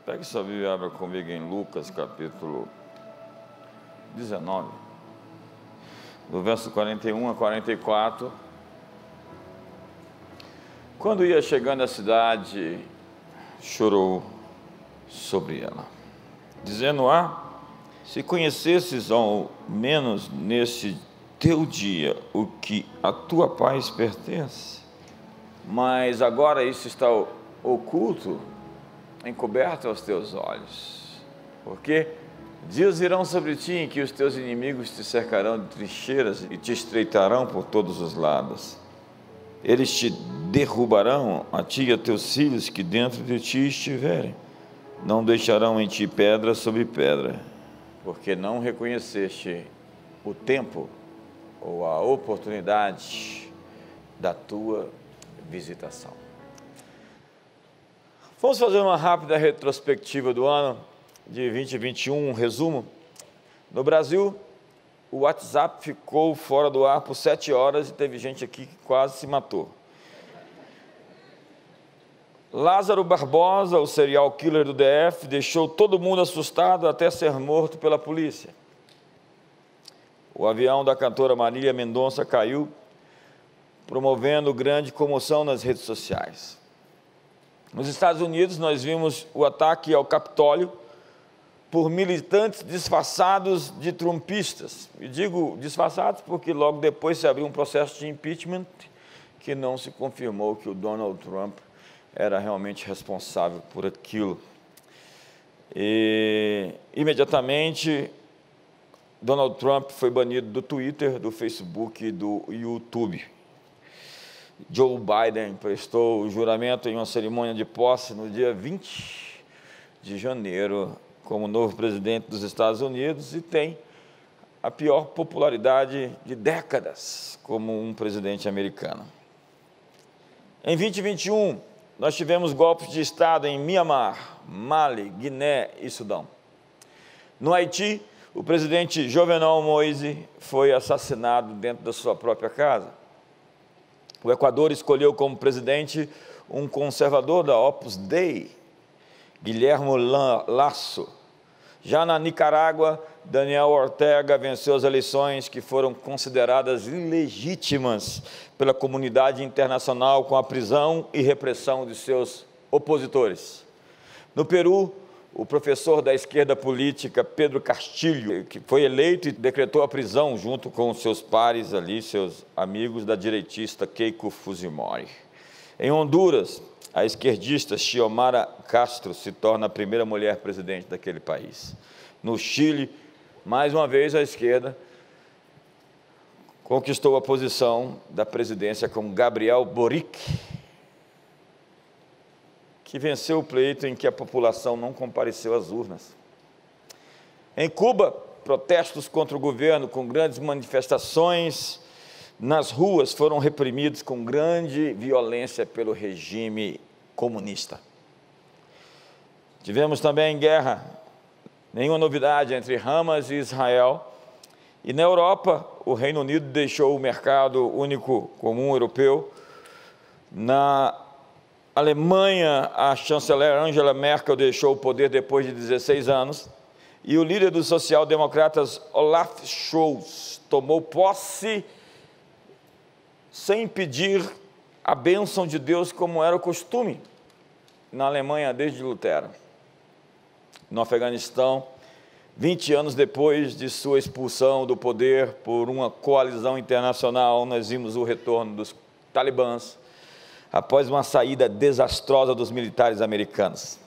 Pegue sua Bíblia e abra comigo em Lucas, capítulo 19, do verso 41 a 44. Quando ia chegando à cidade, chorou sobre ela, dizendo: se conhecesses ao menos nesse teu dia o que a tua paz pertence, mas agora isso está oculto, encoberto aos teus olhos, porque dias virão sobre ti em que os teus inimigos te cercarão de trincheiras e te estreitarão por todos os lados. Eles te derrubarão, a ti e a teus filhos que dentro de ti estiverem. Não deixarão em ti pedra sobre pedra, porque não reconheceste o tempo ou a oportunidade da tua visitação. Vamos fazer uma rápida retrospectiva do ano de 2021, um resumo. No Brasil, o WhatsApp ficou fora do ar por 7 horas e teve gente aqui que quase se matou. Lázaro Barbosa, o serial killer do DF, deixou todo mundo assustado até ser morto pela polícia. O avião da cantora Marília Mendonça caiu, promovendo grande comoção nas redes sociais. Nos Estados Unidos, nós vimos o ataque ao Capitólio por militantes disfarçados de trumpistas. E digo disfarçados porque logo depois se abriu um processo de impeachment que não se confirmou que o Donald Trump era realmente responsável por aquilo. E imediatamente Donald Trump foi banido do Twitter, do Facebook e do YouTube. Joe Biden prestou o juramento em uma cerimônia de posse no dia 20 de janeiro como novo presidente dos Estados Unidos e tem a pior popularidade de décadas como um presidente americano. Em 2021, nós tivemos golpes de Estado em Mianmar, Mali, Guiné e Sudão. No Haiti, o presidente Jovenel Moïse foi assassinado dentro da sua própria casa. O Equador escolheu como presidente um conservador da Opus Dei, Guillermo Lasso. Já na Nicarágua, Daniel Ortega venceu as eleições que foram consideradas ilegítimas pela comunidade internacional com a prisão e repressão de seus opositores. No Peru, o professor da esquerda política Pedro Castillo, que foi eleito e decretou a prisão junto com seus pares ali, seus amigos da direitista Keiko Fujimori. Em Honduras, a esquerdista Xiomara Castro se torna a primeira mulher presidente daquele país. No Chile, mais uma vez a esquerda conquistou a posição da presidência com Gabriel Boric, que venceu o pleito em que a população não compareceu às urnas. Em Cuba, protestos contra o governo com grandes manifestações nas ruas foram reprimidos com grande violência pelo regime comunista. Tivemos também guerra, nenhuma novidade entre Hamas e Israel. E na Europa, o Reino Unido deixou o mercado único comum europeu. Na Alemanha, a chanceler Angela Merkel deixou o poder depois de 16 anos e o líder dos social-democratas Olaf Scholz tomou posse sem pedir a bênção de Deus, como era o costume na Alemanha desde Lutero. No Afeganistão, 20 anos depois de sua expulsão do poder por uma coalizão internacional, nós vimos o retorno dos talibãs, após uma saída desastrosa dos militares americanos.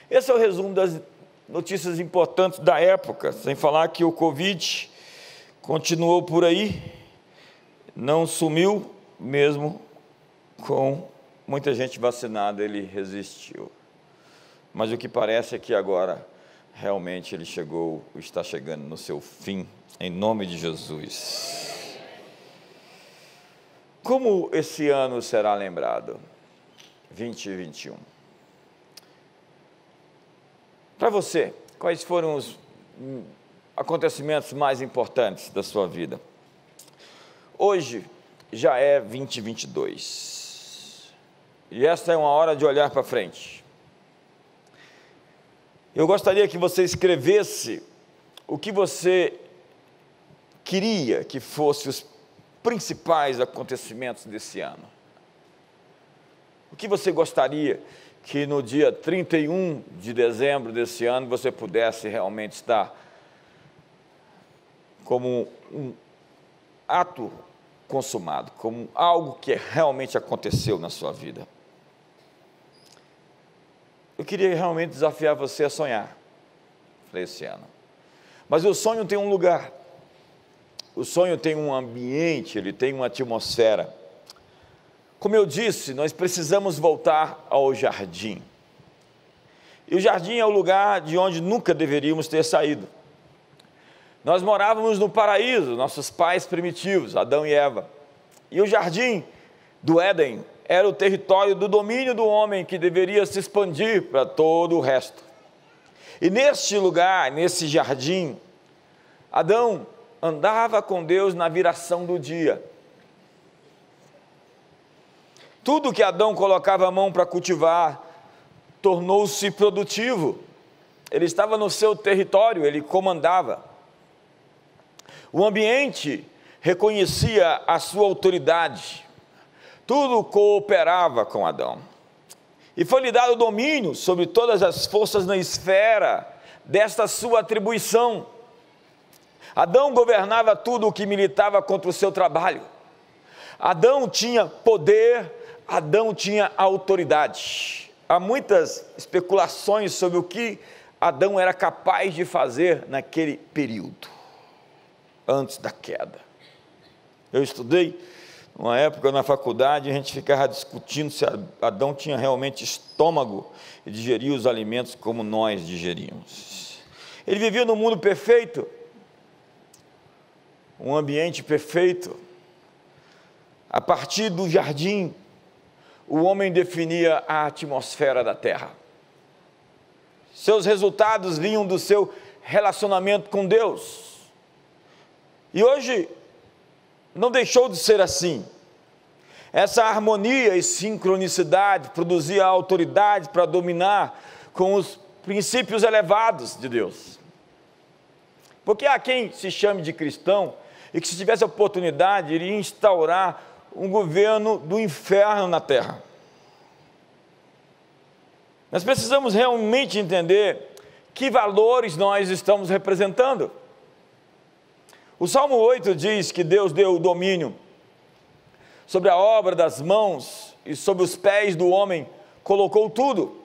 Esse é o resumo das notícias importantes da época, sem falar que o Covid continuou por aí, não sumiu, mesmo com muita gente vacinada, ele resistiu. Mas o que parece é que agora, realmente, ele está chegando no seu fim, em nome de Jesus. Como esse ano será lembrado? 2021. Para você, quais foram os acontecimentos mais importantes da sua vida? Hoje já é 2022. E esta é uma hora de olhar para frente. Eu gostaria que você escrevesse o que você queria que fossem os principais acontecimentos desse ano. O que você gostaria que no dia 31 de dezembro desse ano você pudesse realmente estar como um ato consumado, como algo que realmente aconteceu na sua vida. Eu queria realmente desafiar você a sonhar para esse ano. Mas o sonho tem um lugar, o sonho tem um ambiente, ele tem uma atmosfera. Como eu disse, nós precisamos voltar ao jardim. E o jardim é o lugar de onde nunca deveríamos ter saído. Nós morávamos no paraíso, nossos pais primitivos, Adão e Eva. E o jardim do Éden era o território do domínio do homem que deveria se expandir para todo o resto. E neste lugar, nesse jardim, Adão andava com Deus na viração do dia. Tudo que Adão colocava a mão para cultivar tornou-se produtivo. Ele estava no seu território, ele comandava. O ambiente reconhecia a sua autoridade. Tudo cooperava com Adão. E foi-lhe dado o domínio sobre todas as forças na esfera desta sua atribuição. Adão governava tudo o que militava contra o seu trabalho. Adão tinha poder, Adão tinha autoridade. Há muitas especulações sobre o que Adão era capaz de fazer naquele período, antes da queda. Eu estudei, uma época na faculdade, a gente ficava discutindo se Adão tinha realmente estômago e digeria os alimentos como nós digeríamos. Ele vivia num mundo perfeito, um ambiente perfeito. A partir do jardim, o homem definia a atmosfera da terra. Seus resultados vinham do seu relacionamento com Deus. E hoje, não deixou de ser assim. Essa harmonia e sincronicidade produzia a autoridade para dominar com os princípios elevados de Deus. Porque há quem se chame de cristão e que, se tivesse a oportunidade, iria instaurar um governo do inferno na terra. Nós precisamos realmente entender que valores nós estamos representando. O Salmo 8 diz que Deus deu o domínio sobre a obra das mãos e sobre os pés do homem, colocou tudo.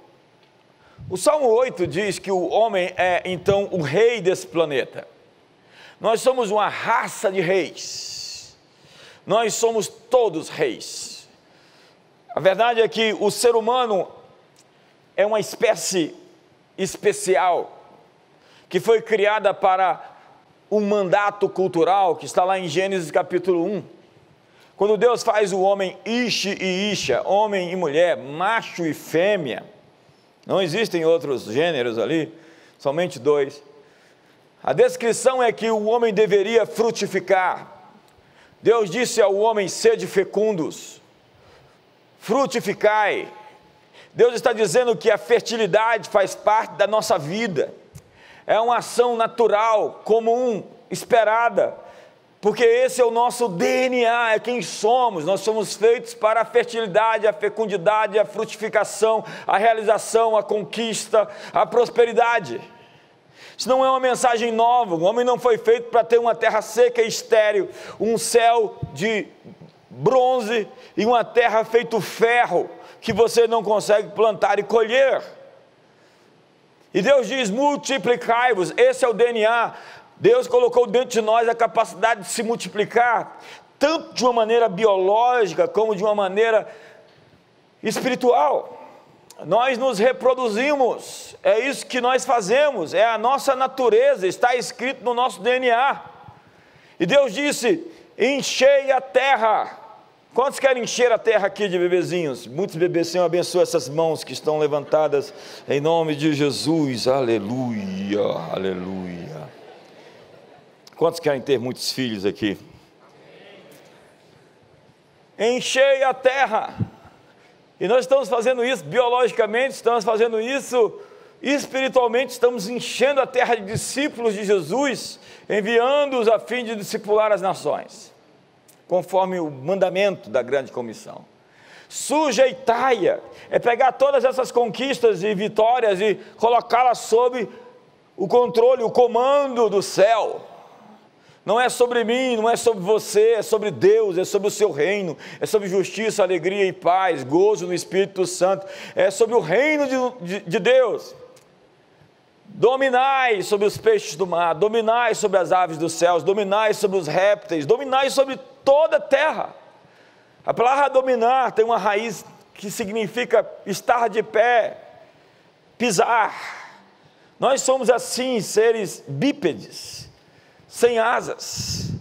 O Salmo 8 diz que o homem é, então, o rei desse planeta. Nós somos uma raça de reis. Nós somos todos reis. A verdade é que o ser humano é uma espécie especial, que foi criada para um mandato cultural, que está lá em Gênesis capítulo 1. Quando Deus faz o homem Ish e Isha, homem e mulher, macho e fêmea, não existem outros gêneros ali, somente dois. A descrição é que o homem deveria frutificar. Deus disse ao homem: sede fecundos, frutificai. Deus está dizendo que a fertilidade faz parte da nossa vida. É uma ação natural, comum, esperada, porque esse é o nosso DNA, é quem somos. Nós somos feitos para a fertilidade, a fecundidade, a frutificação, a realização, a conquista, a prosperidade. Isso não é uma mensagem nova. O homem não foi feito para ter uma terra seca e estéril, um céu de bronze e uma terra feito ferro, que você não consegue plantar e colher. E Deus diz: multiplicai-vos. Esse é o DNA. Deus colocou dentro de nós a capacidade de se multiplicar, tanto de uma maneira biológica, como de uma maneira espiritual. Nós nos reproduzimos, é isso que nós fazemos, é a nossa natureza, está escrito no nosso DNA. E Deus disse: enchei a terra. Quantos querem encher a terra aqui de bebezinhos? Muitos bebês. Senhor, abençoa essas mãos que estão levantadas, em nome de Jesus. Aleluia, aleluia. Quantos querem ter muitos filhos aqui? Enchei a terra. E nós estamos fazendo isso biologicamente, estamos fazendo isso espiritualmente estamos enchendo a terra de discípulos de Jesus, enviando-os a fim de discipular as nações, conforme o mandamento da grande comissão. Sujeitai-a é pegar todas essas conquistas e vitórias e colocá-las sob o controle, o comando do céu. Não é sobre mim, não é sobre você, é sobre Deus, é sobre o seu reino, é sobre justiça, alegria e paz, gozo no Espírito Santo, é sobre o reino de Deus. Dominai sobre os peixes do mar, dominai sobre as aves dos céus, dominai sobre os répteis, dominai sobre toda a terra. A palavra dominar tem uma raiz que significa estar de pé, pisar. Nós somos assim, seres bípedes, sem asas.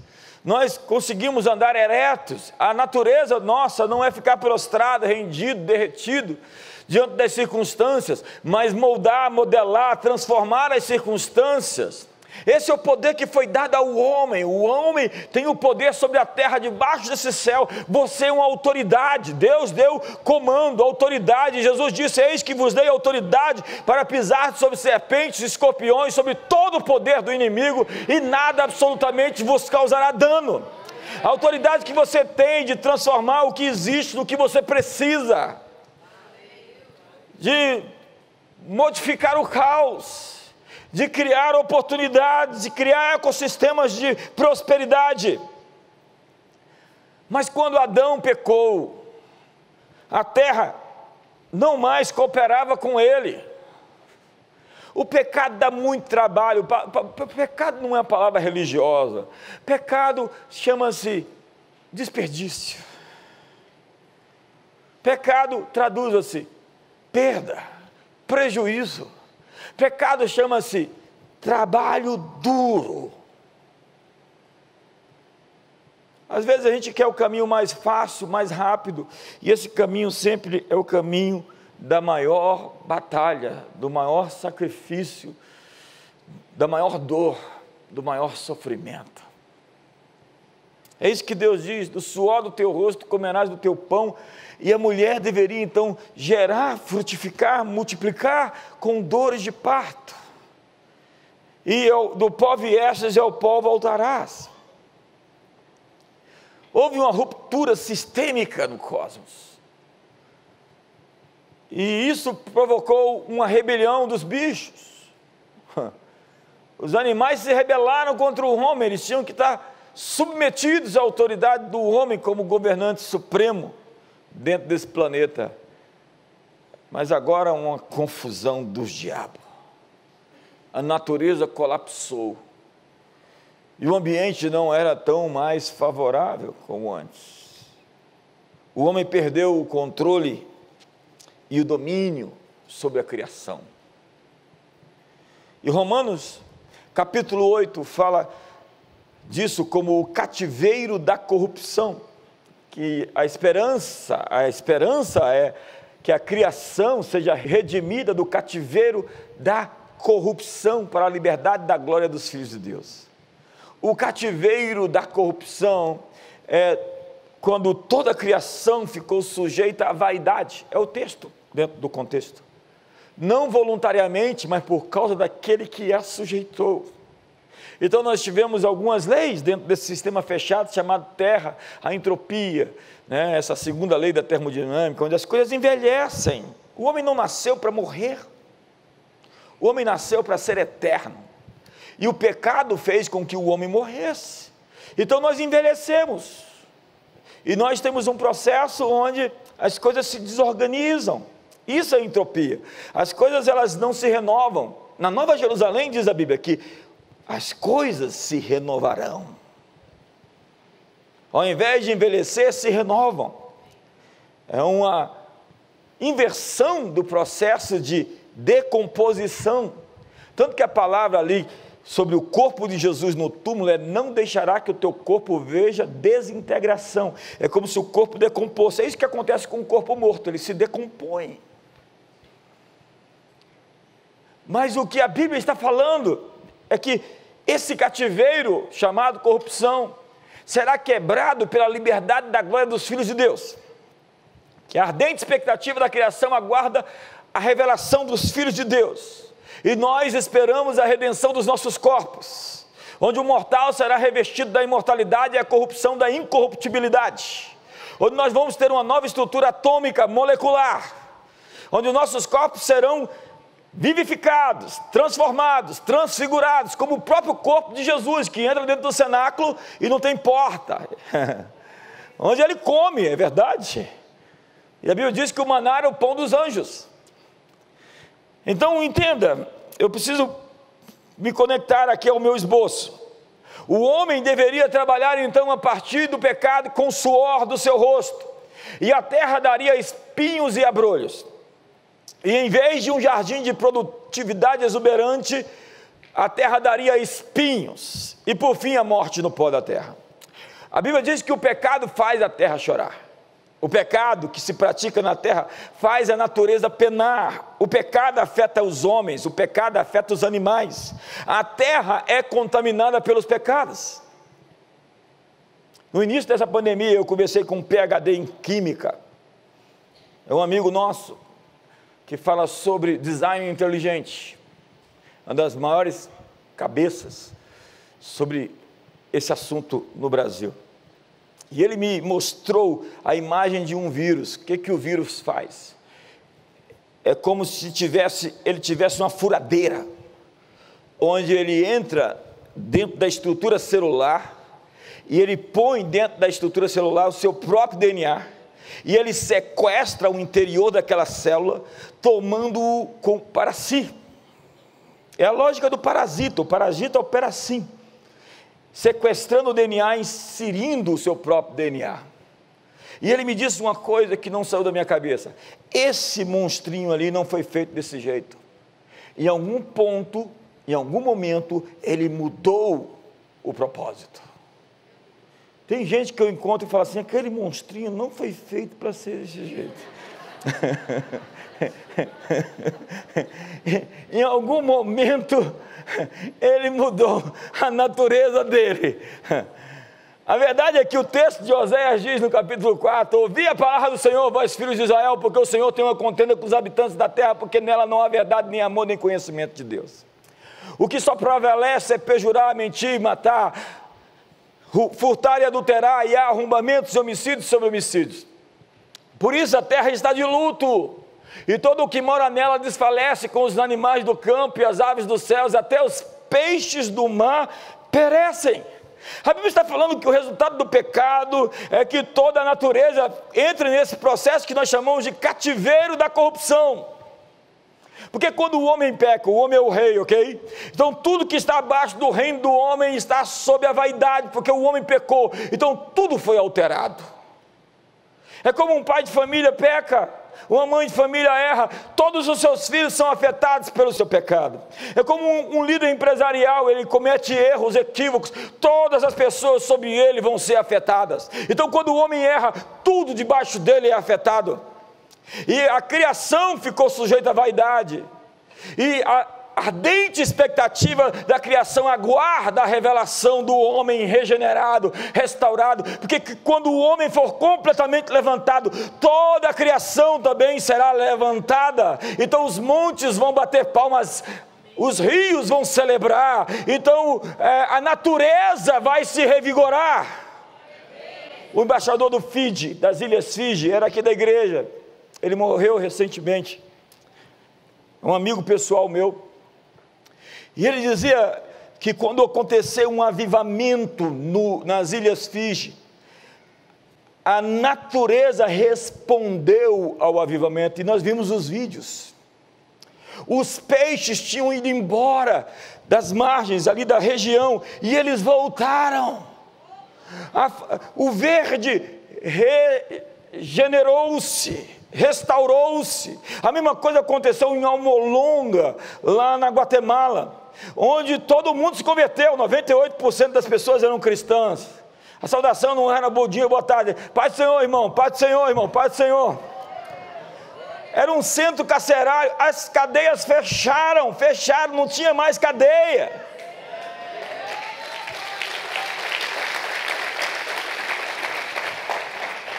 Nós conseguimos andar eretos. A natureza nossa não é ficar prostrado, rendido, derretido diante das circunstâncias, mas moldar, modelar, transformar as circunstâncias. Esse é o poder que foi dado ao homem. O homem tem o poder sobre a terra, debaixo desse céu. Você é uma autoridade. Deus deu comando, autoridade. Jesus disse: eis que vos dei autoridade para pisar sobre serpentes, escorpiões, sobre todo o poder do inimigo, e nada absolutamente vos causará dano. A autoridade que você tem de transformar o que existe no que você precisa, de modificar o caos, de criar oportunidades, de criar ecossistemas de prosperidade. Mas quando Adão pecou, a terra não mais cooperava com ele. O pecado dá muito trabalho. Pecado não é uma palavra religiosa. Pecado chama-se desperdício. Pecado traduz-se perda, prejuízo. Pecado chama-se trabalho duro. Às vezes a gente quer o caminho mais fácil, mais rápido, e esse caminho sempre é o caminho da maior batalha, do maior sacrifício, da maior dor, do maior sofrimento. É isso que Deus diz: do suor do teu rosto comerás do teu pão. E a mulher deveria então gerar, frutificar, multiplicar com dores de parto. E do pó viestes e ao pó voltarás. Houve uma ruptura sistêmica no cosmos. E isso provocou uma rebelião dos bichos. Os animais se rebelaram contra o homem, eles tinham que estar submetidos à autoridade do homem como governante supremo dentro desse planeta. Mas agora uma confusão dos diabos. A natureza colapsou. E o ambiente não era tão mais favorável como antes. O homem perdeu o controle e o domínio sobre a criação. E Romanos, capítulo 8, fala disso como o cativeiro da corrupção. Que a esperança é que a criação seja redimida do cativeiro da corrupção para a liberdade da glória dos filhos de Deus. O cativeiro da corrupção é quando toda a criação ficou sujeita à vaidade. É o texto, dentro do contexto. Não voluntariamente, mas por causa daquele que a sujeitou. Então nós tivemos algumas leis dentro desse sistema fechado chamado terra, a entropia, né? Essa segunda lei da termodinâmica, onde as coisas envelhecem. O homem não nasceu para morrer, o homem nasceu para ser eterno, e o pecado fez com que o homem morresse. Então nós envelhecemos, e nós temos um processo onde as coisas se desorganizam. Isso é entropia. As coisas elas não se renovam. Na Nova Jerusalém diz a Bíblia que as coisas se renovarão. Ao invés de envelhecer, se renovam. É uma inversão do processo de decomposição. Tanto que a palavra ali sobre o corpo de Jesus no túmulo é: não deixará que o teu corpo veja desintegração. É como se o corpo decomposse. É isso que acontece com o corpo morto, ele se decompõe. Mas o que a Bíblia está falando é que esse cativeiro chamado corrupção será quebrado pela liberdade da glória dos filhos de Deus. Que a ardente expectativa da criação aguarda a revelação dos filhos de Deus. E nós esperamos a redenção dos nossos corpos, onde o mortal será revestido da imortalidade e a corrupção da incorruptibilidade, onde nós vamos ter uma nova estrutura atômica molecular, onde os nossos corpos serão vivificados, transformados, transfigurados, como o próprio corpo de Jesus, que entra dentro do cenáculo e não tem porta, onde ele come, é verdade, e a Bíblia diz que o maná era o pão dos anjos. Então entenda, eu preciso me conectar aqui ao meu esboço. O homem deveria trabalhar então a partir do pecado com o suor do seu rosto, e a terra daria espinhos e abrolhos, e em vez de um jardim de produtividade exuberante, a terra daria espinhos, e por fim a morte no pó da terra. A Bíblia diz que o pecado faz a terra chorar. O pecado que se pratica na terra faz a natureza penar. O pecado afeta os homens, o pecado afeta os animais. A terra é contaminada pelos pecados. No início dessa pandemia eu conversei com um PhD em Química. É um amigo nosso que fala sobre design inteligente. Uma das maiores cabeças sobre esse assunto no Brasil. E ele me mostrou a imagem de um vírus. O que o vírus faz? É como se ele tivesse uma furadeira, onde ele entra dentro da estrutura celular, e ele põe dentro da estrutura celular o seu próprio DNA, e ele sequestra o interior daquela célula, tomando-o para si. É a lógica do parasita. O parasita opera assim, sequestrando o DNA, inserindo o seu próprio DNA. E ele me disse uma coisa que não saiu da minha cabeça: esse monstrinho ali não foi feito desse jeito. Em algum ponto, em algum momento, ele mudou o propósito. Tem gente que eu encontro e falo assim: aquele monstrinho não foi feito para ser desse jeito. Em algum momento ele mudou a natureza dele. A verdade é que o texto de Oséias diz no capítulo 4: ouvi a palavra do Senhor, vós filhos de Israel, porque o Senhor tem uma contenda com os habitantes da terra, porque nela não há verdade, nem amor, nem conhecimento de Deus. O que só prevalece é perjurar, mentir, matar, furtar e adulterar, e há arrombamentos e homicídios sobre homicídios. Por isso a terra está de luto, e todo o que mora nela desfalece, com os animais do campo e as aves dos céus, até os peixes do mar perecem. A Bíblia está falando que o resultado do pecado é que toda a natureza entre nesse processo que nós chamamos de cativeiro da corrupção. Porque quando o homem peca, o homem é o rei, ok? Então tudo que está abaixo do reino do homem está sob a vaidade, porque o homem pecou, então tudo foi alterado. É como um pai de família peca, uma mãe de família erra, todos os seus filhos são afetados pelo seu pecado. É como um líder empresarial, ele comete erros, equívocos, todas as pessoas sob ele vão ser afetadas. Então quando o homem erra, tudo debaixo dele é afetado. E a criação ficou sujeita à vaidade, e a ardente expectativa da criação aguarda a revelação do homem regenerado, restaurado, porque quando o homem for completamente levantado, toda a criação também será levantada. Então os montes vão bater palmas, os rios vão celebrar, então a natureza vai se revigorar. O embaixador do Fiji, das Ilhas Fiji, era aqui da igreja, ele morreu recentemente, um amigo pessoal meu, e ele dizia que quando aconteceu um avivamento nas Ilhas Fiji, a natureza respondeu ao avivamento, e nós vimos os vídeos. Os peixes tinham ido embora das margens ali da região, e eles voltaram. O verde regenerou-se, restaurou-se. A mesma coisa aconteceu em Almolonga, lá na Guatemala, onde todo mundo se converteu, 98% das pessoas eram cristãs. A saudação não era bom dia, boa tarde, paz do Senhor, irmão, paz do Senhor, irmão, paz do Senhor. Era um centro carcerário, as cadeias fecharam, não tinha mais cadeia.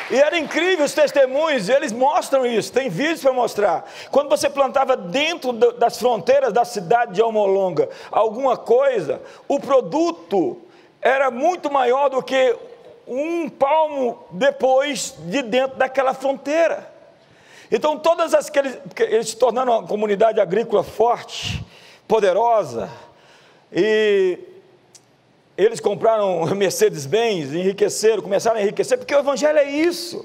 E era incrível os testemunhos, eles mostram isso, tem vídeos para mostrar. Quando você plantava dentro das fronteiras da cidade de Almolonga alguma coisa, o produto era muito maior do que um palmo depois de dentro daquela fronteira. Então todas as que eles se tornaram uma comunidade agrícola forte, poderosa, e eles compraram Mercedes-Benz, enriqueceram, começaram a enriquecer, porque o evangelho é isso.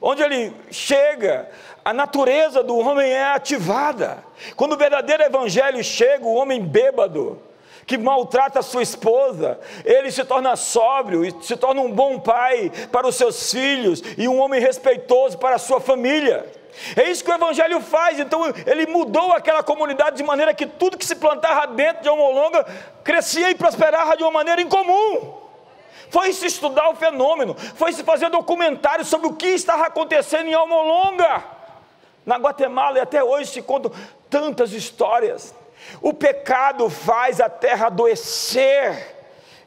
Onde ele chega, a natureza do homem é ativada. Quando o verdadeiro evangelho chega, o homem bêbado, que maltrata a sua esposa, ele se torna sóbrio, e se torna um bom pai para os seus filhos, e um homem respeitoso para a sua família. É isso que o evangelho faz. Então ele mudou aquela comunidade de maneira que tudo que se plantava dentro de Almolonga crescia e prosperava de uma maneira incomum. Foi-se estudar o fenômeno, foi-se fazer documentários sobre o que estava acontecendo em Almolonga, na Guatemala, e até hoje se contam tantas histórias. O pecado faz a terra adoecer.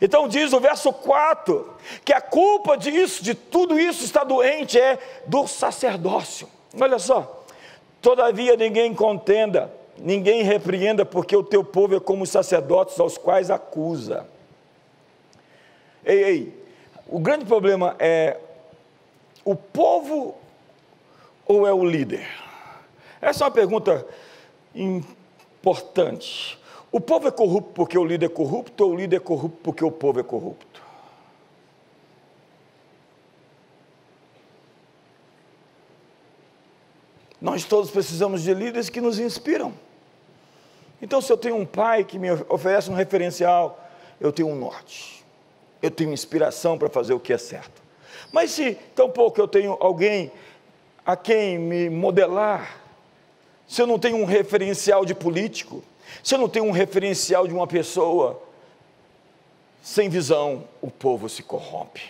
Então diz o verso 4, que a culpa disso, de tudo isso está doente, é do sacerdócio. Olha só, todavia ninguém contenda, ninguém repreenda, porque o teu povo é como os sacerdotes aos quais acusa. Ei, o grande problema é o povo ou é o líder? Essa é uma pergunta importante. O povo é corrupto porque o líder é corrupto, ou o líder é corrupto porque o povo é corrupto? Nós todos precisamos de líderes que nos inspiram. Então, se eu tenho um pai que me oferece um referencial, eu tenho um norte, eu tenho inspiração para fazer o que é certo. Mas se tampouco eu tenho alguém a quem me modelar, se eu não tenho um referencial de político, se eu não tenho um referencial de uma pessoa sem visão, o povo se corrompe.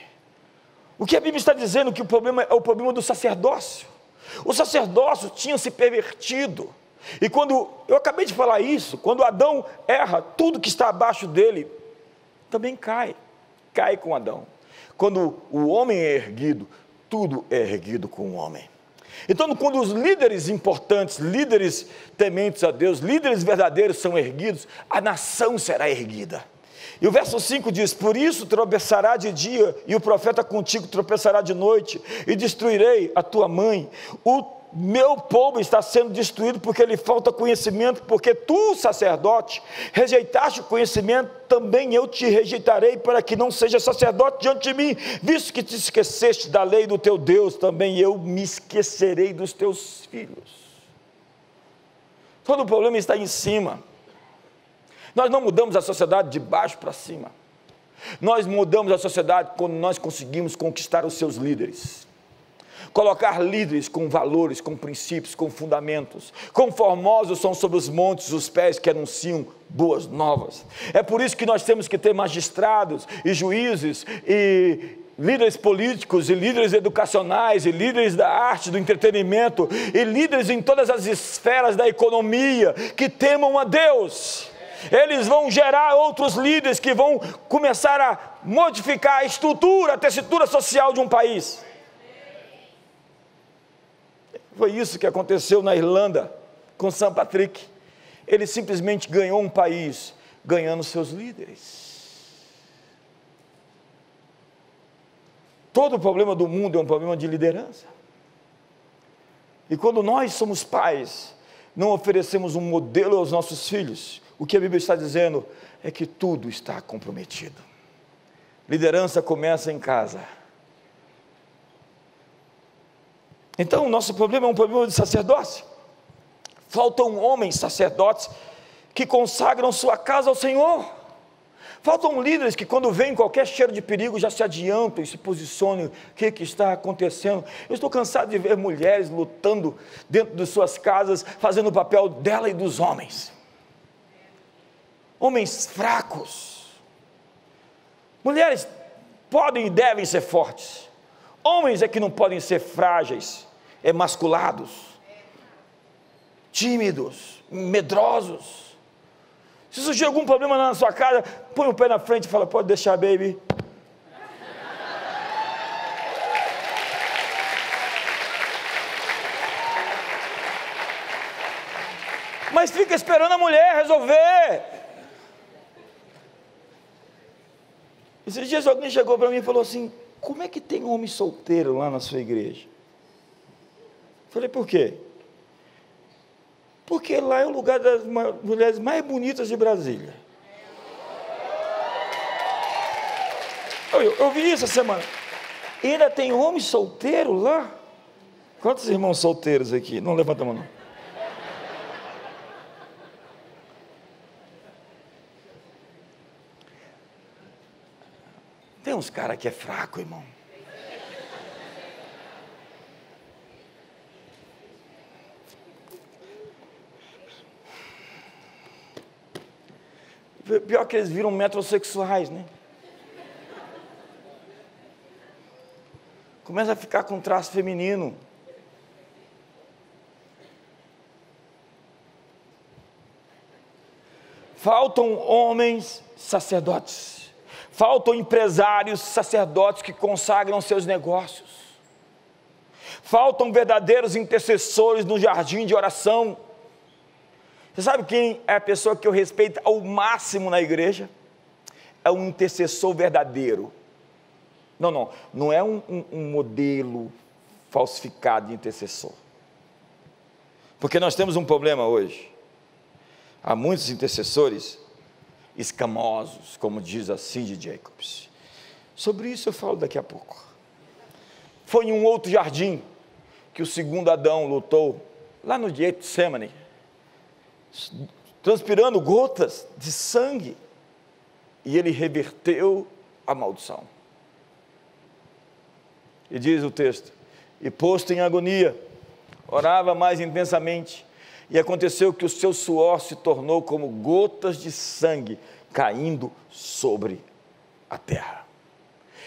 O que a Bíblia está dizendo que o problema é o problema do sacerdócio. O sacerdócio tinha se pervertido, e quando, eu acabei de falar isso, quando Adão erra, tudo que está abaixo dele, também cai com Adão. Quando o homem é erguido, tudo é erguido com o homem. Então quando os líderes importantes, líderes tementes a Deus, líderes verdadeiros são erguidos, a nação será erguida. E o verso 5 diz, por isso tropeçará de dia, e o profeta contigo tropeçará de noite, e destruirei a tua mãe. O meu povo está sendo destruído porque lhe falta conhecimento, porque tu, sacerdote, rejeitaste o conhecimento, também eu te rejeitarei, para que não seja sacerdote diante de mim, visto que te esqueceste da lei do teu Deus, também eu me esquecerei dos teus filhos. Todo o problema está em cima. Nós não mudamos a sociedade de baixo para cima. Nós mudamos a sociedade quando nós conseguimos conquistar os seus líderes. Colocar líderes com valores, com princípios, com fundamentos. Quão formosos são sobre os montes os pés que anunciam boas novas. É por isso que nós temos que ter magistrados e juízes e líderes políticos e líderes educacionais e líderes da arte, do entretenimento e líderes em todas as esferas da economia que temam a Deus. Eles vão gerar outros líderes que vão começar a modificar a estrutura, a tessitura social de um país. Foi isso que aconteceu na Irlanda com St. Patrick. Ele simplesmente ganhou um país, ganhando seus líderes. Todo o problema do mundo é um problema de liderança. E quando nós somos pais, não oferecemos um modelo aos nossos filhos, o que a Bíblia está dizendo é que tudo está comprometido. Liderança começa em casa. Então, o nosso problema é um problema de sacerdócio. Faltam homens sacerdotes que consagram sua casa ao Senhor. Faltam líderes que quando veem qualquer cheiro de perigo já se adiantam e se posicionam. O que está acontecendo? Eu estou cansado de ver mulheres lutando dentro de suas casas, fazendo o papel dela e dos homens. Homens fracos. Mulheres podem e devem ser fortes. Homens é que não podem ser frágeis, emasculados, tímidos, medrosos. Se surgir algum problema na sua casa, põe o pé na frente e fala, pode deixar, baby. Mas fica esperando a mulher resolver. Esses dias alguém chegou para mim e falou assim: como é que tem homem solteiro lá na sua igreja? Falei, por quê? Porque lá é o lugar das mulheres mais bonitas de Brasília. Eu vi isso essa semana. E ainda tem homem solteiro lá? Quantos irmãos solteiros aqui? Não levanta a mão, não. Tem uns caras que é fraco, irmão. Pior que eles viram metrosexuais, né? Começa a ficar com traço feminino. Faltam homens sacerdotes. Faltam empresários sacerdotes que consagram seus negócios. Faltam verdadeiros intercessores no jardim de oração. Você sabe quem é a pessoa que eu respeito ao máximo na igreja? É um intercessor verdadeiro. Não é um modelo falsificado de intercessor. Porque nós temos um problema hoje. Há muitos intercessores escamosos, como diz a Cindy Jacobs. Sobre isso eu falo daqui a pouco. Foi em um outro jardim que o segundo Adão lutou, lá no Getsemane, transpirando gotas de sangue, e ele reverteu a maldição. E diz o texto: e posto em agonia, orava mais intensamente, e aconteceu que o seu suor se tornou como gotas de sangue caindo sobre a terra.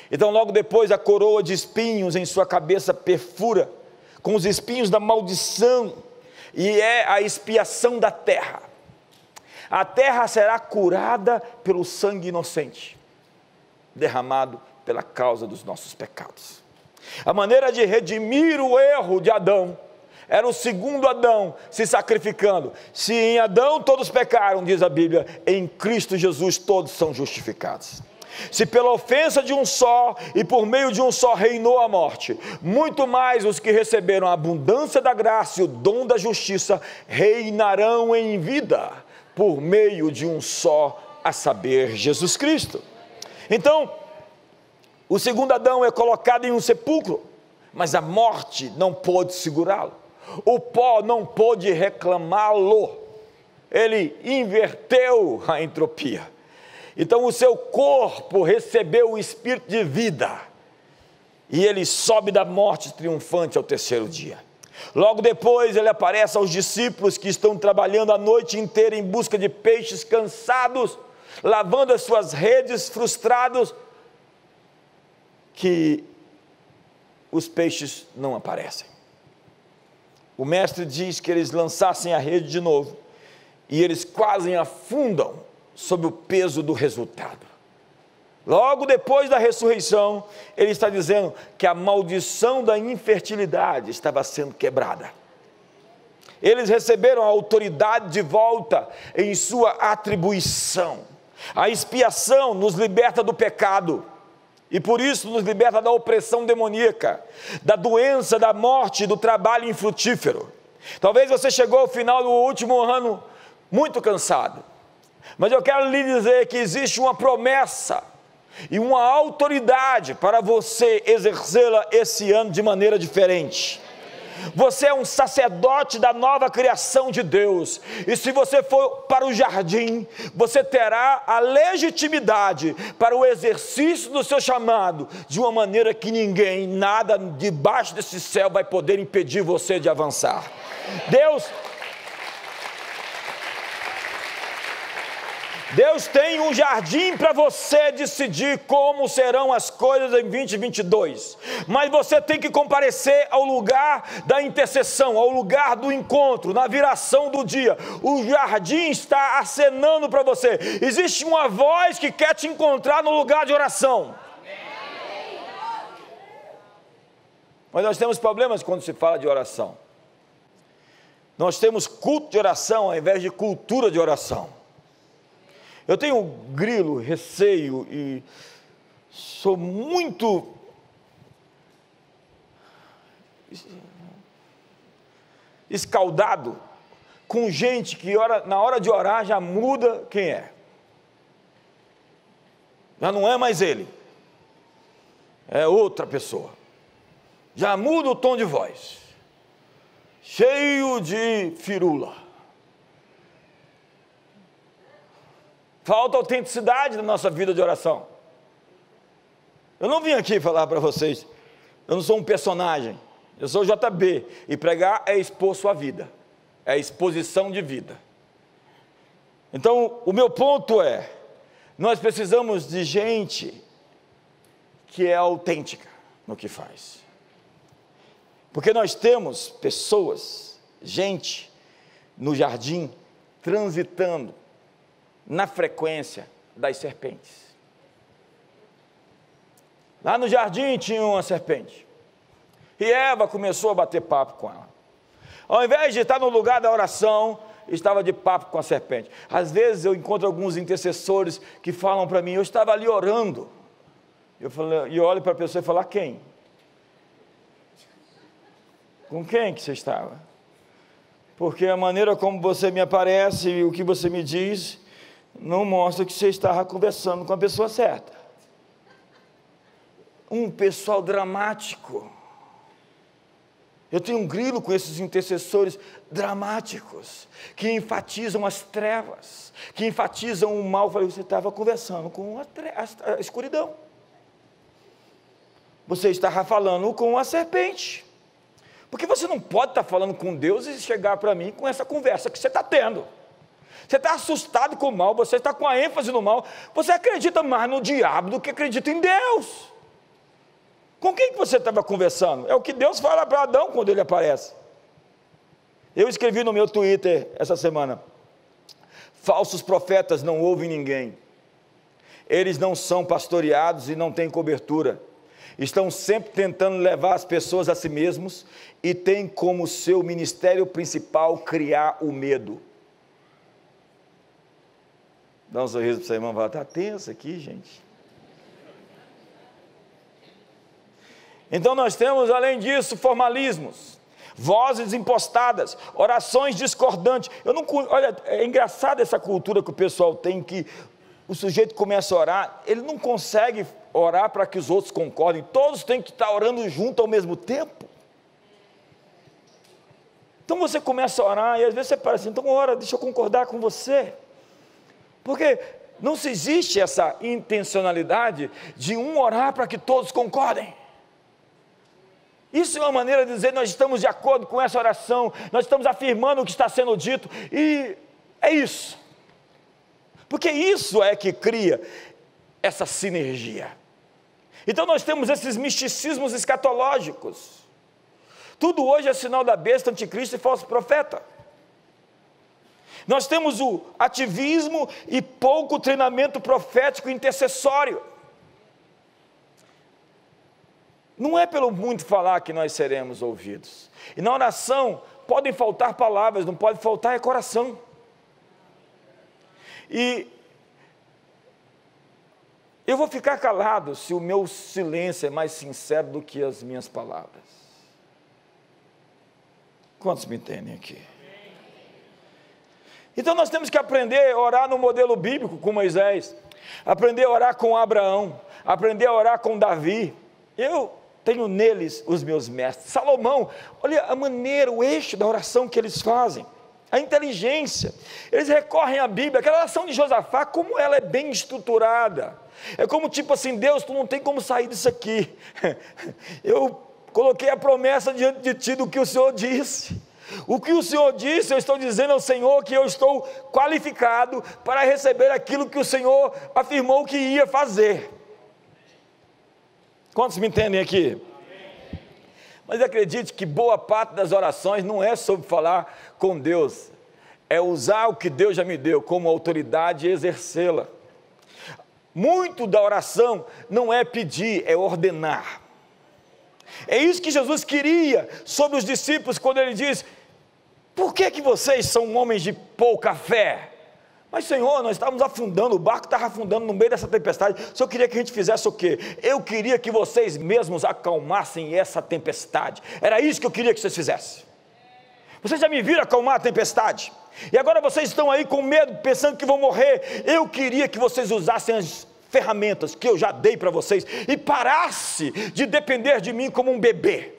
Então logo depois a coroa de espinhos em sua cabeça perfura, com os espinhos da maldição, e é a expiação da terra. A terra será curada pelo sangue inocente, derramado pela causa dos nossos pecados. A maneira de redimir o erro de Adão era o segundo Adão se sacrificando. Se em Adão todos pecaram, diz a Bíblia, em Cristo Jesus todos são justificados. Se pela ofensa de um só e por meio de um só reinou a morte, muito mais os que receberam a abundância da graça e o dom da justiça reinarão em vida por meio de um só, a saber, Jesus Cristo. Então, o segundo Adão é colocado em um sepulcro, mas a morte não pôde segurá-lo. O pó não pôde reclamá-lo. Ele inverteu a entropia. Então o seu corpo recebeu o espírito de vida, e ele sobe da morte triunfante ao terceiro dia. Logo depois ele aparece aos discípulos que estão trabalhando a noite inteira em busca de peixes, cansados, lavando as suas redes, frustrados, que os peixes não aparecem. O mestre diz que eles lançassem a rede de novo, e eles quase afundam sob o peso do resultado. Logo depois da ressurreição, ele está dizendo que a maldição da infertilidade estava sendo quebrada. Eles receberam a autoridade de volta em sua atribuição. A expiação nos liberta do pecado, e por isso nos liberta da opressão demoníaca, da doença, da morte, do trabalho infrutífero. Talvez você chegou ao final do último ano muito cansado, mas eu quero lhe dizer que existe uma promessa e uma autoridade para você exercê-la esse ano de maneira diferente. Você é um sacerdote da nova criação de Deus, e se você for para o jardim, você terá a legitimidade para o exercício do seu chamado, de uma maneira que ninguém, nada debaixo desse céu vai poder impedir você de avançar. Deus tem um jardim para você decidir como serão as coisas em 2022, mas você tem que comparecer ao lugar da intercessão, ao lugar do encontro, na viração do dia. O jardim está acenando para você. Existe uma voz que quer te encontrar no lugar de oração. Mas nós temos problemas quando se fala de oração. Nós temos culto de oração ao invés de cultura de oração. Eu tenho grilo, receio e sou muito escaldado com gente que na hora de orar já muda quem é. Já não é mais ele, é outra pessoa. Já muda o tom de voz, cheio de firula. Falta autenticidade na nossa vida de oração. Eu não vim aqui falar para vocês, eu não sou um personagem, eu sou JB, e pregar é expor sua vida, é exposição de vida. Então, o meu ponto é, nós precisamos de gente que é autêntica no que faz. Porque nós temos pessoas, gente, no jardim, transitando na frequência das serpentes. Lá no jardim tinha uma serpente, e Eva começou a bater papo com ela. Ao invés de estar no lugar da oração, estava de papo com a serpente. Às vezes eu encontro alguns intercessores que falam para mim, eu estava ali orando, e olho para a pessoa e falo, quem? Com quem que você estava? Porque a maneira como você me aparece e o que você me diz, não mostra que você estava conversando com a pessoa certa. Um pessoal dramático. Eu tenho um grilo com esses intercessores dramáticos, que enfatizam as trevas, que enfatizam o mal. Eu falei, você estava conversando com a escuridão. Você estava falando com a serpente. Porque você não pode estar falando com Deus e chegar para mim com essa conversa que você está tendo. Você está assustado com o mal, você está com a ênfase no mal, você acredita mais no diabo do que acredita em Deus. Com quem que você estava conversando? É o que Deus fala para Adão quando ele aparece. Eu escrevi no meu Twitter essa semana, falsos profetas não ouvem ninguém, eles não são pastoreados e não têm cobertura, estão sempre tentando levar as pessoas a si mesmos e têm como seu ministério principal criar o medo. Dá um sorriso para o seu irmão e fala, está tenso aqui, gente. Então nós temos, além disso, formalismos, vozes impostadas, orações discordantes. Olha, é engraçado essa cultura que o pessoal tem, que o sujeito começa a orar, ele não consegue orar para que os outros concordem, todos têm que estar orando junto ao mesmo tempo. Então você começa a orar e às vezes você parece, então ora, deixa eu concordar com você. Porque não se existe essa intencionalidade de um orar para que todos concordem. Isso é uma maneira de dizer, nós estamos de acordo com essa oração, nós estamos afirmando o que está sendo dito, e é isso. Porque isso é que cria essa sinergia. Então nós temos esses misticismos escatológicos. Tudo hoje é sinal da besta, anticristo e falso profeta. Nós temos o ativismo e pouco treinamento profético intercessório. Não é pelo muito falar que nós seremos ouvidos. E na oração podem faltar palavras, não pode faltar coração. E eu vou ficar calado se o meu silêncio é mais sincero do que as minhas palavras. Quantos me entendem aqui? Então nós temos que aprender a orar no modelo bíblico com Moisés, aprender a orar com Abraão, aprender a orar com Davi. Eu tenho neles os meus mestres. Salomão, olha a maneira, o eixo da oração que eles fazem, a inteligência, eles recorrem à Bíblia. Aquela oração de Josafá, como ela é bem estruturada, é como tipo assim, Deus, tu não tem como sair disso aqui, eu coloquei a promessa diante de ti do que o Senhor disse. O que o Senhor disse, eu estou dizendo ao Senhor que eu estou qualificado para receber aquilo que o Senhor afirmou que ia fazer. Quantos me entendem aqui? Amém. Mas acredite que boa parte das orações não é sobre falar com Deus, é usar o que Deus já me deu como autoridade e exercê-la. Muito da oração não é pedir, é ordenar. É isso que Jesus queria sobre os discípulos, quando ele diz, Por que vocês são homens de pouca fé? Mas Senhor, nós estávamos afundando, o barco estava afundando no meio dessa tempestade, o Senhor queria que a gente fizesse o quê? Eu queria que vocês mesmos acalmassem essa tempestade, era isso que eu queria que vocês fizessem. Vocês já me viram acalmar a tempestade, e agora vocês estão aí com medo, pensando que vão morrer. Eu queria que vocês usassem as ferramentas que eu já dei para vocês, e parasse de depender de mim como um bebê.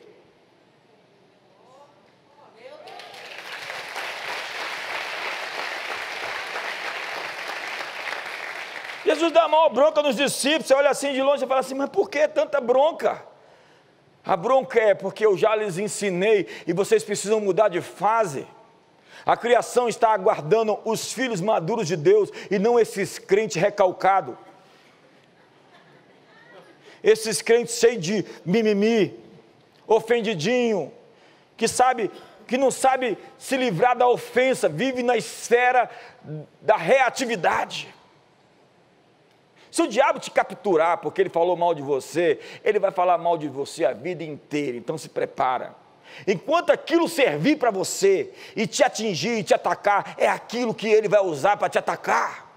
Jesus dá a maior bronca nos discípulos. Você olha assim de longe e fala assim, mas por que tanta bronca? A bronca é porque eu já lhes ensinei e vocês precisam mudar de fase. A criação está aguardando os filhos maduros de Deus e não esses crentes recalcados, esses crentes cheios de mimimi, ofendidinho, que não sabe se livrar da ofensa, vive na esfera da reatividade. Se o diabo te capturar porque ele falou mal de você, ele vai falar mal de você a vida inteira, então se prepara. Enquanto aquilo servir para você, e te atingir, e te atacar, é aquilo que ele vai usar para te atacar.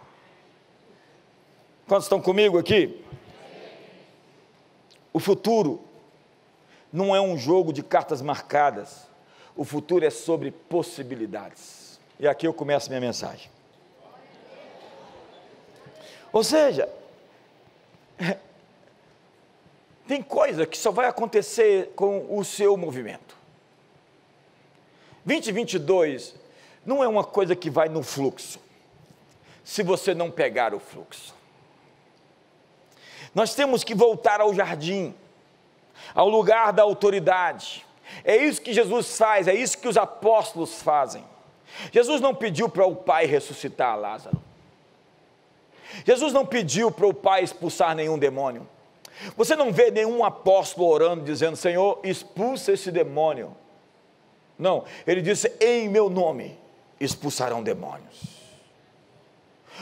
Quantos estão comigo aqui? O futuro não é um jogo de cartas marcadas, o futuro é sobre possibilidades. E aqui eu começo minha mensagem. Ou seja, tem coisa que só vai acontecer com o seu movimento. 2022 não é uma coisa que vai no fluxo, se você não pegar o fluxo. Nós temos que voltar ao jardim, ao lugar da autoridade. É isso que Jesus faz, é isso que os apóstolos fazem. Jesus não pediu para o Pai ressuscitar Lázaro. Jesus não pediu para o Pai expulsar nenhum demônio. Você não vê nenhum apóstolo orando, dizendo, Senhor, expulsa esse demônio. Não, ele disse, em meu nome expulsarão demônios.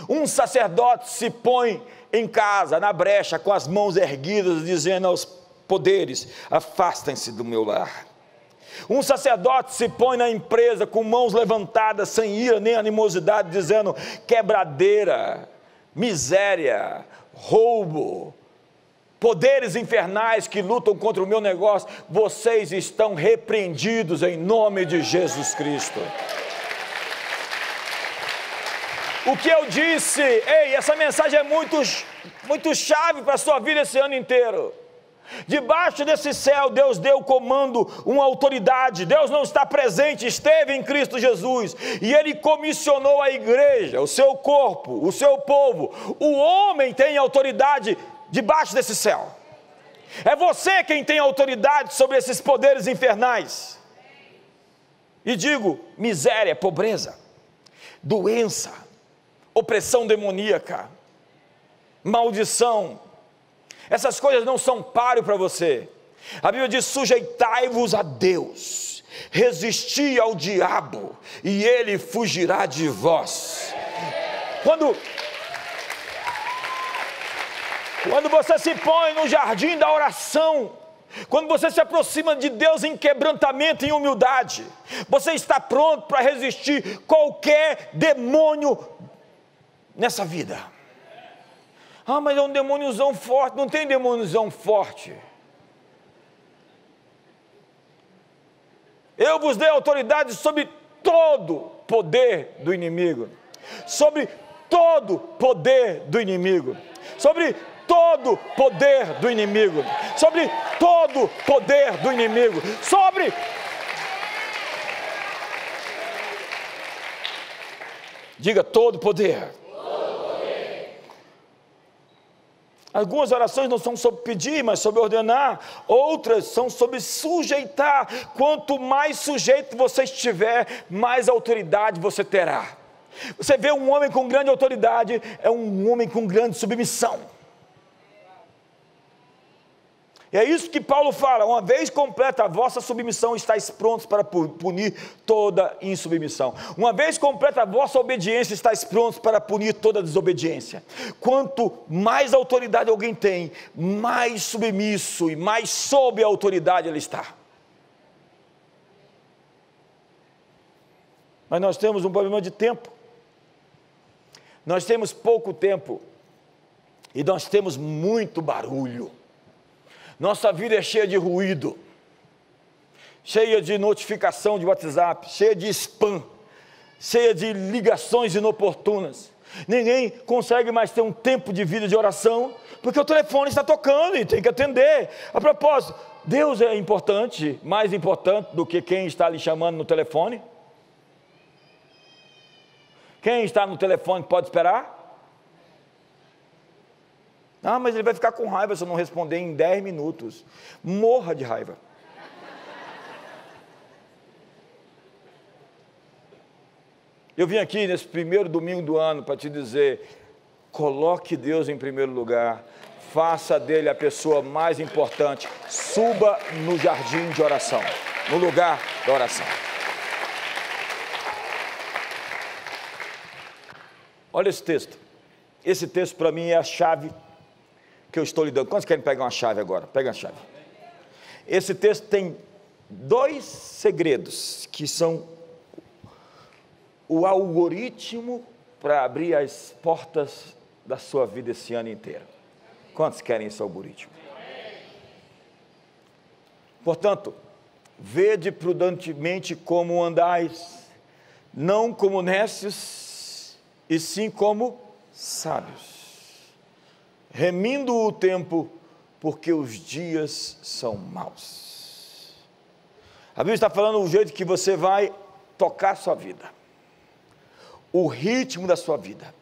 Um sacerdote se põe em casa, na brecha, com as mãos erguidas, dizendo aos poderes, afastem-se do meu lar. Um sacerdote se põe na empresa, com mãos levantadas, sem ira nem animosidade, dizendo, quebradeira, miséria, roubo, poderes infernais que lutam contra o meu negócio, vocês estão repreendidos em nome de Jesus Cristo. O que eu disse, essa mensagem é muito chave para a sua vida esse ano inteiro. Debaixo desse céu, Deus deu comando, uma autoridade. Deus não está presente, esteve em Cristo Jesus, e Ele comissionou a igreja, o seu corpo, o seu povo. O homem tem autoridade debaixo desse céu. É você quem tem autoridade sobre esses poderes infernais. E digo, miséria, pobreza, doença, opressão demoníaca, maldição, essas coisas não são páreo para você. A Bíblia diz, sujeitai-vos a Deus, resisti ao diabo, e ele fugirá de vós. Quando você se põe no jardim da oração, quando você se aproxima de Deus em quebrantamento e em humildade, você está pronto para resistir qualquer demônio nessa vida. Ah, mas é um demôniozão forte. Não tem demôniozão forte. Eu vos dei autoridade sobre todo poder do inimigo. Sobre todo poder do inimigo. Sobre todo poder do inimigo. Sobre todo poder do inimigo. Sobre... Diga, todo poder. Algumas orações não são sobre pedir, mas sobre ordenar. Outras são sobre sujeitar. Quanto mais sujeito você estiver, mais autoridade você terá. Você vê um homem com grande autoridade, é um homem com grande submissão. E é isso que Paulo fala, uma vez completa a vossa submissão, estáis prontos para punir toda insubmissão. Uma vez completa a vossa obediência, estáis prontos para punir toda desobediência. Quanto mais autoridade alguém tem, mais submisso e mais sob a autoridade ele está. Mas nós temos um problema de tempo. Nós temos pouco tempo e nós temos muito barulho. Nossa vida é cheia de ruído, cheia de notificação de WhatsApp, cheia de spam, cheia de ligações inoportunas. Ninguém consegue mais ter um tempo de vida de oração, porque o telefone está tocando e tem que atender. A propósito, Deus é importante, mais importante do que quem está lhe chamando no telefone? Quem está no telefone pode esperar? Ah, mas ele vai ficar com raiva se eu não responder em 10 minutos. Morra de raiva. Eu vim aqui nesse primeiro domingo do ano para te dizer, coloque Deus em primeiro lugar, faça dele a pessoa mais importante, suba no jardim de oração, no lugar da oração. Olha esse texto para mim é a chave que eu estou lhe dando. Quantos querem pegar uma chave agora? Pega a chave. Esse texto tem 2 segredos que são o algoritmo para abrir as portas da sua vida esse ano inteiro. Quantos querem esse algoritmo? Portanto, vede prudentemente como andais, não como nécios, e sim como sábios, remindo o tempo, porque os dias são maus. A Bíblia está falando do jeito que você vai tocar a sua vida, o ritmo da sua vida.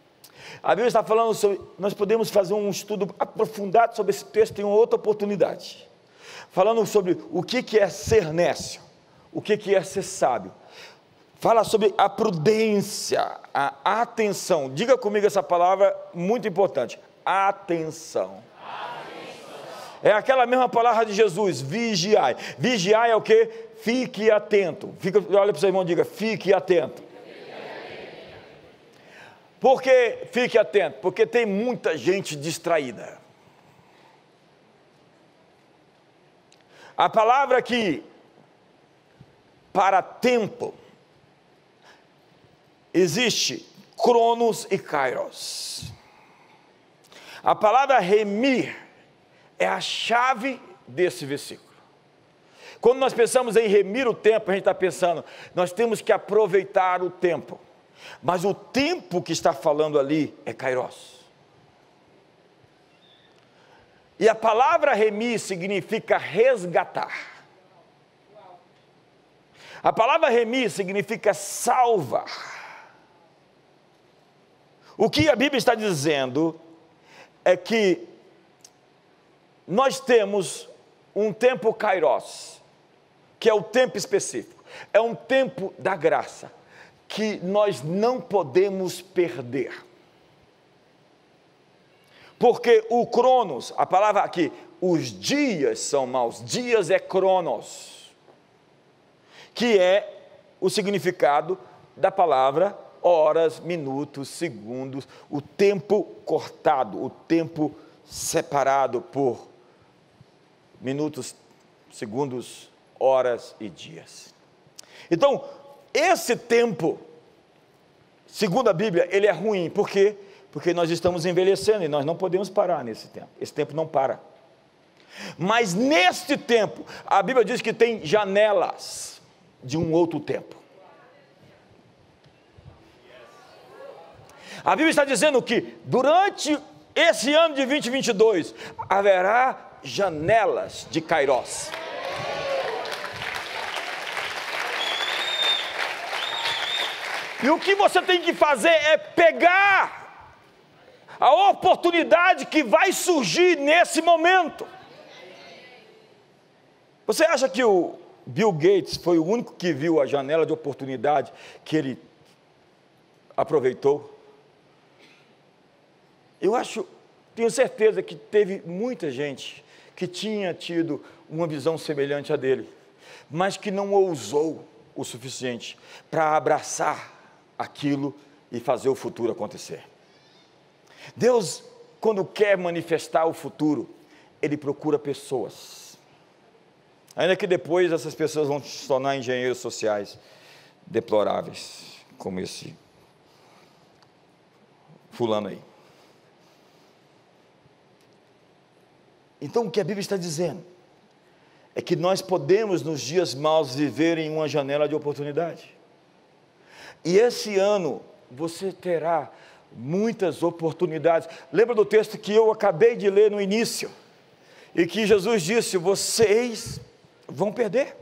A Bíblia está falando sobre, nós podemos fazer um estudo aprofundado sobre esse texto em outra oportunidade, falando sobre o que é ser nécio, o que é ser sábio. Fala sobre a prudência, a atenção. Diga comigo essa palavra muito importante, atenção. É aquela mesma palavra de Jesus, vigiai. Vigiai é o quê? Fique atento. Olha para o seu irmão e diga, fique atento. Por que fique atento? Porque tem muita gente distraída. A palavra aqui, para tempo, existe Cronos e Kairos. A palavra remir é a chave desse versículo. Quando nós pensamos em remir o tempo, a gente está pensando, nós temos que aproveitar o tempo. Mas o tempo que está falando ali é Kairos. E a palavra remir significa resgatar. A palavra remir significa salvar. O que a Bíblia está dizendo é que nós temos um tempo Kairos, que é o tempo específico, é um tempo da graça, que nós não podemos perder. Porque o Cronos, a palavra aqui, os dias são maus, dias é Cronos, que é o significado da palavra horas, minutos, segundos, o tempo cortado, o tempo separado por minutos, segundos, horas e dias. Então, esse tempo, segundo a Bíblia, ele é ruim. Por quê? Porque nós estamos envelhecendo e nós não podemos parar nesse tempo. Esse tempo não para. Mas neste tempo, a Bíblia diz que tem janelas de um outro tempo. A Bíblia está dizendo que durante esse ano de 2022 haverá janelas de Kairos. E o que você tem que fazer é pegar a oportunidade que vai surgir nesse momento. Você acha que o Bill Gates foi o único que viu a janela de oportunidade que ele aproveitou? Eu tenho certeza que teve muita gente que tinha tido uma visão semelhante à dele, mas que não ousou o suficiente para abraçar aquilo e fazer o futuro acontecer. Deus, quando quer manifestar o futuro, Ele procura pessoas, ainda que depois essas pessoas vão se tornar engenheiros sociais deploráveis. como esse fulano aí. Então, o que a Bíblia está dizendo é que nós podemos, nos dias maus, viver em uma janela de oportunidade. E esse ano, você terá muitas oportunidades. Lembra do texto que eu acabei de ler no início? E que Jesus disse: vocês vão perder,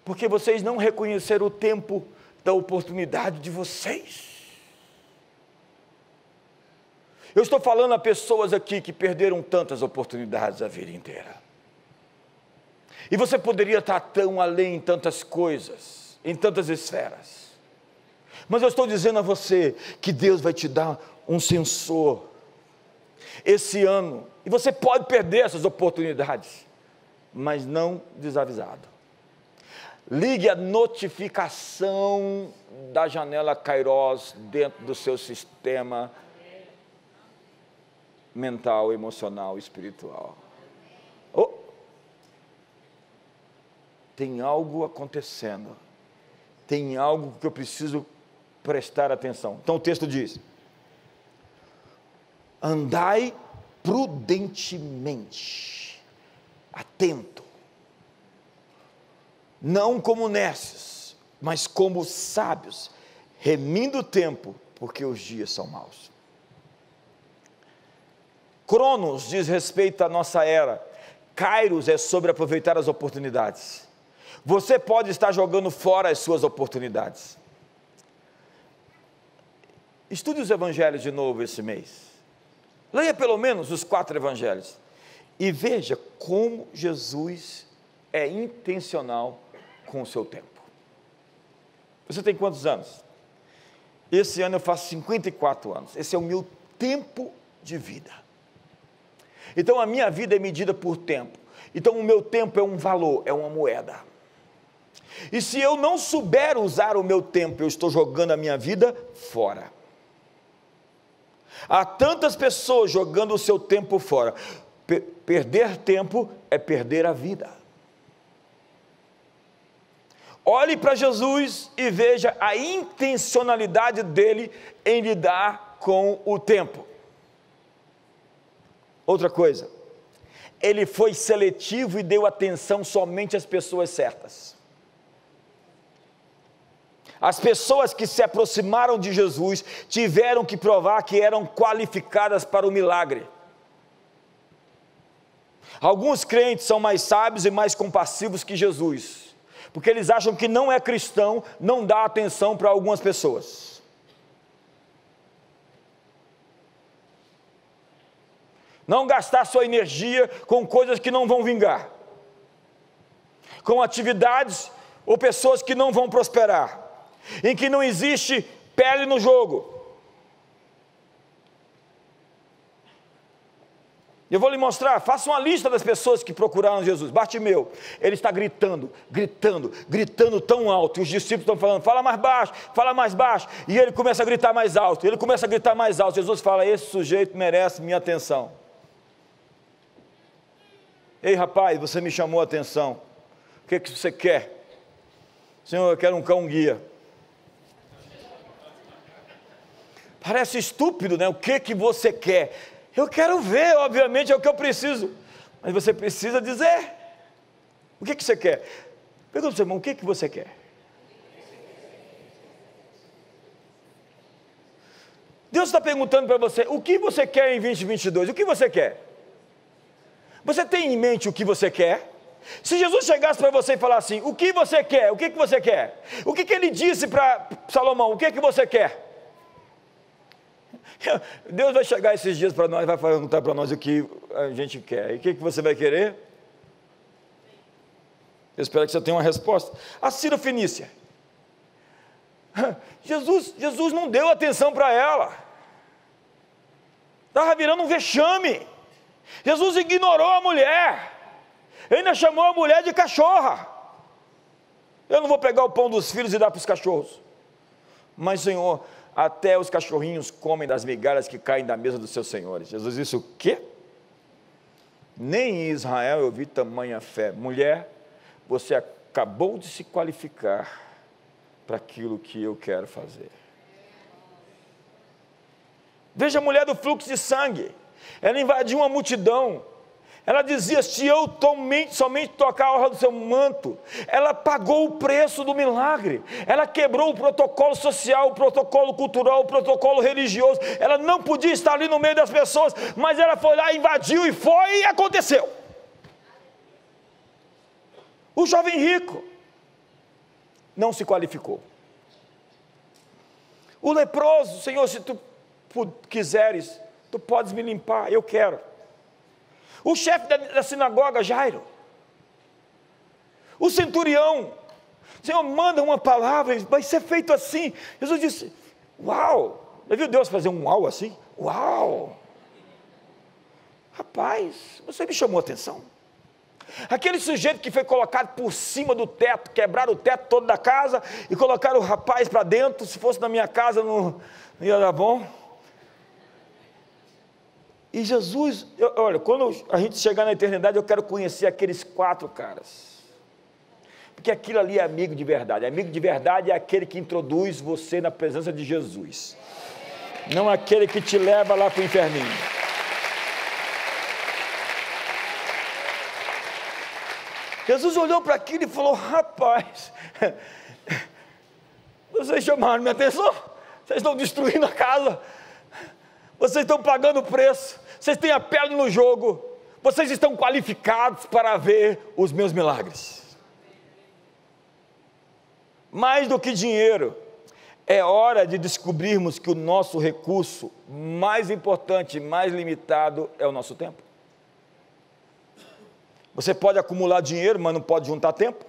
porque vocês não reconheceram o tempo da oportunidade de vocês. Eu estou falando a pessoas aqui que perderam tantas oportunidades a vida inteira. E você poderia estar tão além em tantas coisas, em tantas esferas. Mas eu estou dizendo a você que Deus vai te dar um sensor esse ano. E você pode perder essas oportunidades, mas não desavisado. Ligue a notificação da janela Kairos dentro do seu sistema mental, emocional, espiritual. Oh, tem algo acontecendo. Tem algo que eu preciso prestar atenção. Então o texto diz: andai prudentemente, atento, não como necios, mas como sábios, remindo o tempo, porque os dias são maus. Cronos diz respeito à nossa era, Kairos é sobre aproveitar as oportunidades. Você pode estar jogando fora as suas oportunidades. Estude os evangelhos de novo esse mês. Leia pelo menos os 4 evangelhos. E veja como Jesus é intencional com o seu tempo. Você tem quantos anos? Esse ano eu faço 54 anos. Esse é o meu tempo de vida. Então a minha vida é medida por tempo. Então o meu tempo é um valor, é uma moeda. E se eu não souber usar o meu tempo, eu estou jogando a minha vida fora. Há tantas pessoas jogando o seu tempo fora. Perder tempo é perder a vida. Olhe para Jesus e veja a intencionalidade dele em lidar com o tempo. Outra coisa, ele foi seletivo e deu atenção somente às pessoas certas. As pessoas que se aproximaram de Jesus tiveram que provar que eram qualificadas para o milagre. Alguns crentes são mais sábios e mais compassivos que Jesus, porque eles acham que não é cristão, não dá atenção para algumas pessoas. Não gastar sua energia com coisas que não vão vingar, com atividades ou pessoas que não vão prosperar, em que não existe pele no jogo. Eu vou lhe mostrar, faça uma lista das pessoas que procuraram Jesus. Bartimeu, ele está gritando tão alto, e os discípulos estão falando: fala mais baixo, e ele começa a gritar mais alto, Jesus fala: esse sujeito merece minha atenção. Ei rapaz, você me chamou a atenção, o que você quer? Senhor, eu quero um cão guia. Parece estúpido, né? O que você quer? Eu quero ver, obviamente é o que eu preciso, mas você precisa dizer, o que você quer? Pergunta para o seu irmão, o que você quer? Deus está perguntando para você, o que você quer em 2022? O que você quer? Você tem em mente o que você quer? Se Jesus chegasse para você e falasse assim: o que você quer? O que você quer? O que ele disse para Salomão? O que você quer? Deus vai chegar esses dias para nós e vai perguntar para nós o que a gente quer. E o que você vai querer? Eu espero que você tenha uma resposta. A Ciro Fenícia. Jesus não deu atenção para ela. Estava virando um vexame. Jesus ignorou a mulher. Ainda chamou a mulher de cachorra. Eu não vou pegar o pão dos filhos e dar para os cachorros. Mas, Senhor, até os cachorrinhos comem das migalhas que caem da mesa dos seus senhores. Jesus disse: o quê? Nem em Israel eu vi tamanha fé. Mulher, você acabou de se qualificar para aquilo que eu quero fazer. Veja a mulher do fluxo de sangue, ela invadiu uma multidão, ela dizia, se eu somente tocar a orla do seu manto, ela pagou o preço do milagre, ela quebrou o protocolo social, o protocolo cultural, o protocolo religioso, ela não podia estar ali no meio das pessoas, mas ela foi lá, invadiu e aconteceu. O jovem rico não se qualificou. O leproso, Senhor, se tu quiseres, tu podes me limpar, eu quero. O chefe da sinagoga, Jairo. O centurião, Senhor, manda uma palavra, vai ser feito assim. Jesus disse, uau, já viu Deus fazer um uau assim? Uau, rapaz, você me chamou a atenção. Aquele sujeito que foi colocado por cima do teto, quebraram o teto todo da casa e colocaram o rapaz para dentro, se fosse na minha casa não ia dar bom. E Jesus, olha, quando a gente chegar na eternidade, eu quero conhecer aqueles 4 caras, porque aquilo ali é amigo de verdade. Amigo de verdade é aquele que introduz você na presença de Jesus, não aquele que te leva lá para o inferninho. Jesus olhou para aquilo e falou, rapaz, vocês chamaram minha atenção, vocês estão destruindo a casa, vocês estão pagando o preço, vocês têm a pele no jogo, vocês estão qualificados para ver os meus milagres. Mais do que dinheiro, é hora de descobrirmos que o nosso recurso mais importante, mais limitado, é o nosso tempo. Você pode acumular dinheiro, mas não pode juntar tempo.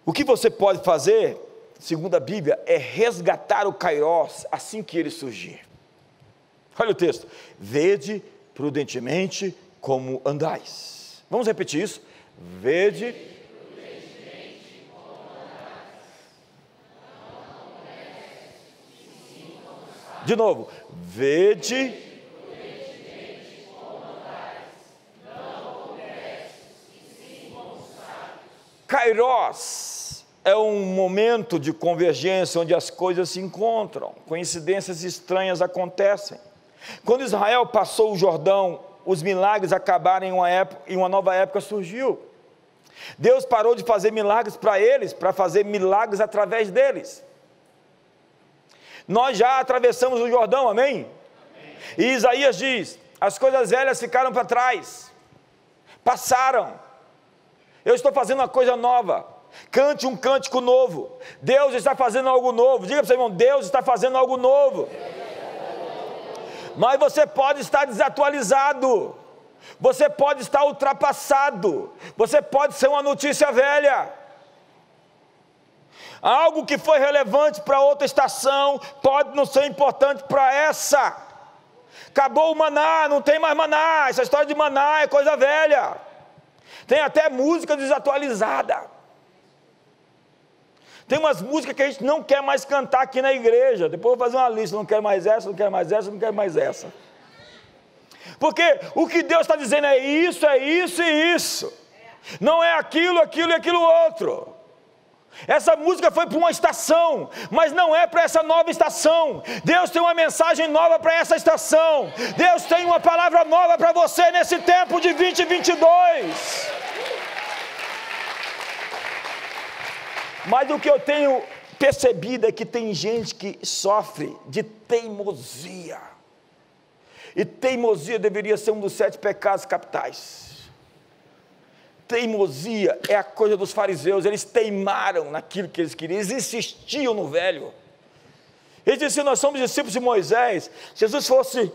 O que você pode fazer, segundo a Bíblia, é resgatar o Kairos assim que ele surgir. Olha o texto, vede prudentemente como andais. Vamos repetir isso? Vede prudentemente como andais. De novo, vede prudentemente como andais. Não comeces e sim como sábios. Kairos é um momento de convergência onde as coisas se encontram, coincidências estranhas acontecem. Quando Israel passou o Jordão, os milagres acabaram e uma nova época surgiu. Deus parou de fazer milagres para eles, para fazer milagres através deles. Nós já atravessamos o Jordão, amém? E Isaías diz, as coisas velhas ficaram para trás, passaram, eu estou fazendo uma coisa nova. Cante um cântico novo. Deus está fazendo algo novo. Diga para o seu irmão, Deus está fazendo algo novo. Mas você pode estar desatualizado, você pode estar ultrapassado, você pode ser uma notícia velha. Algo que foi relevante para outra estação pode não ser importante para essa. Acabou o maná, não tem mais maná. Essa história de maná é coisa velha. Tem até música desatualizada. Tem umas músicas que a gente não quer mais cantar aqui na igreja. Depois eu vou fazer uma lista, não quero mais essa, não quero mais essa, não quero mais essa. Porque o que Deus está dizendo é isso e isso. Não é aquilo, aquilo e aquilo outro. Essa música foi para uma estação, mas não é para essa nova estação. Deus tem uma mensagem nova para essa estação. Deus tem uma palavra nova para você nesse tempo de 2022. Mas o que eu tenho percebido é que tem gente que sofre de teimosia. E teimosia deveria ser um dos 7 pecados capitais. Teimosia é a coisa dos fariseus. Eles teimaram naquilo que eles queriam, eles insistiam no velho. Eles diziam, nós somos discípulos de Moisés. Se Jesus fosse,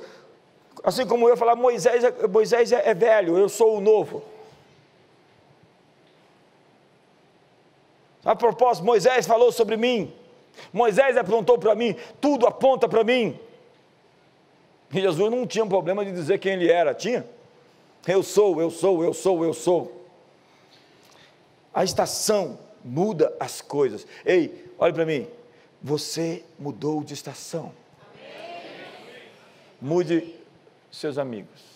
assim como eu, falar, Moisés é velho, eu sou o novo. A propósito, Moisés falou sobre mim, Moisés apontou para mim, tudo aponta para mim. E Jesus não tinha problema de dizer quem ele era, tinha? Eu sou. A estação muda as coisas. Ei, olha para mim, você mudou de estação. Mude seus amigos.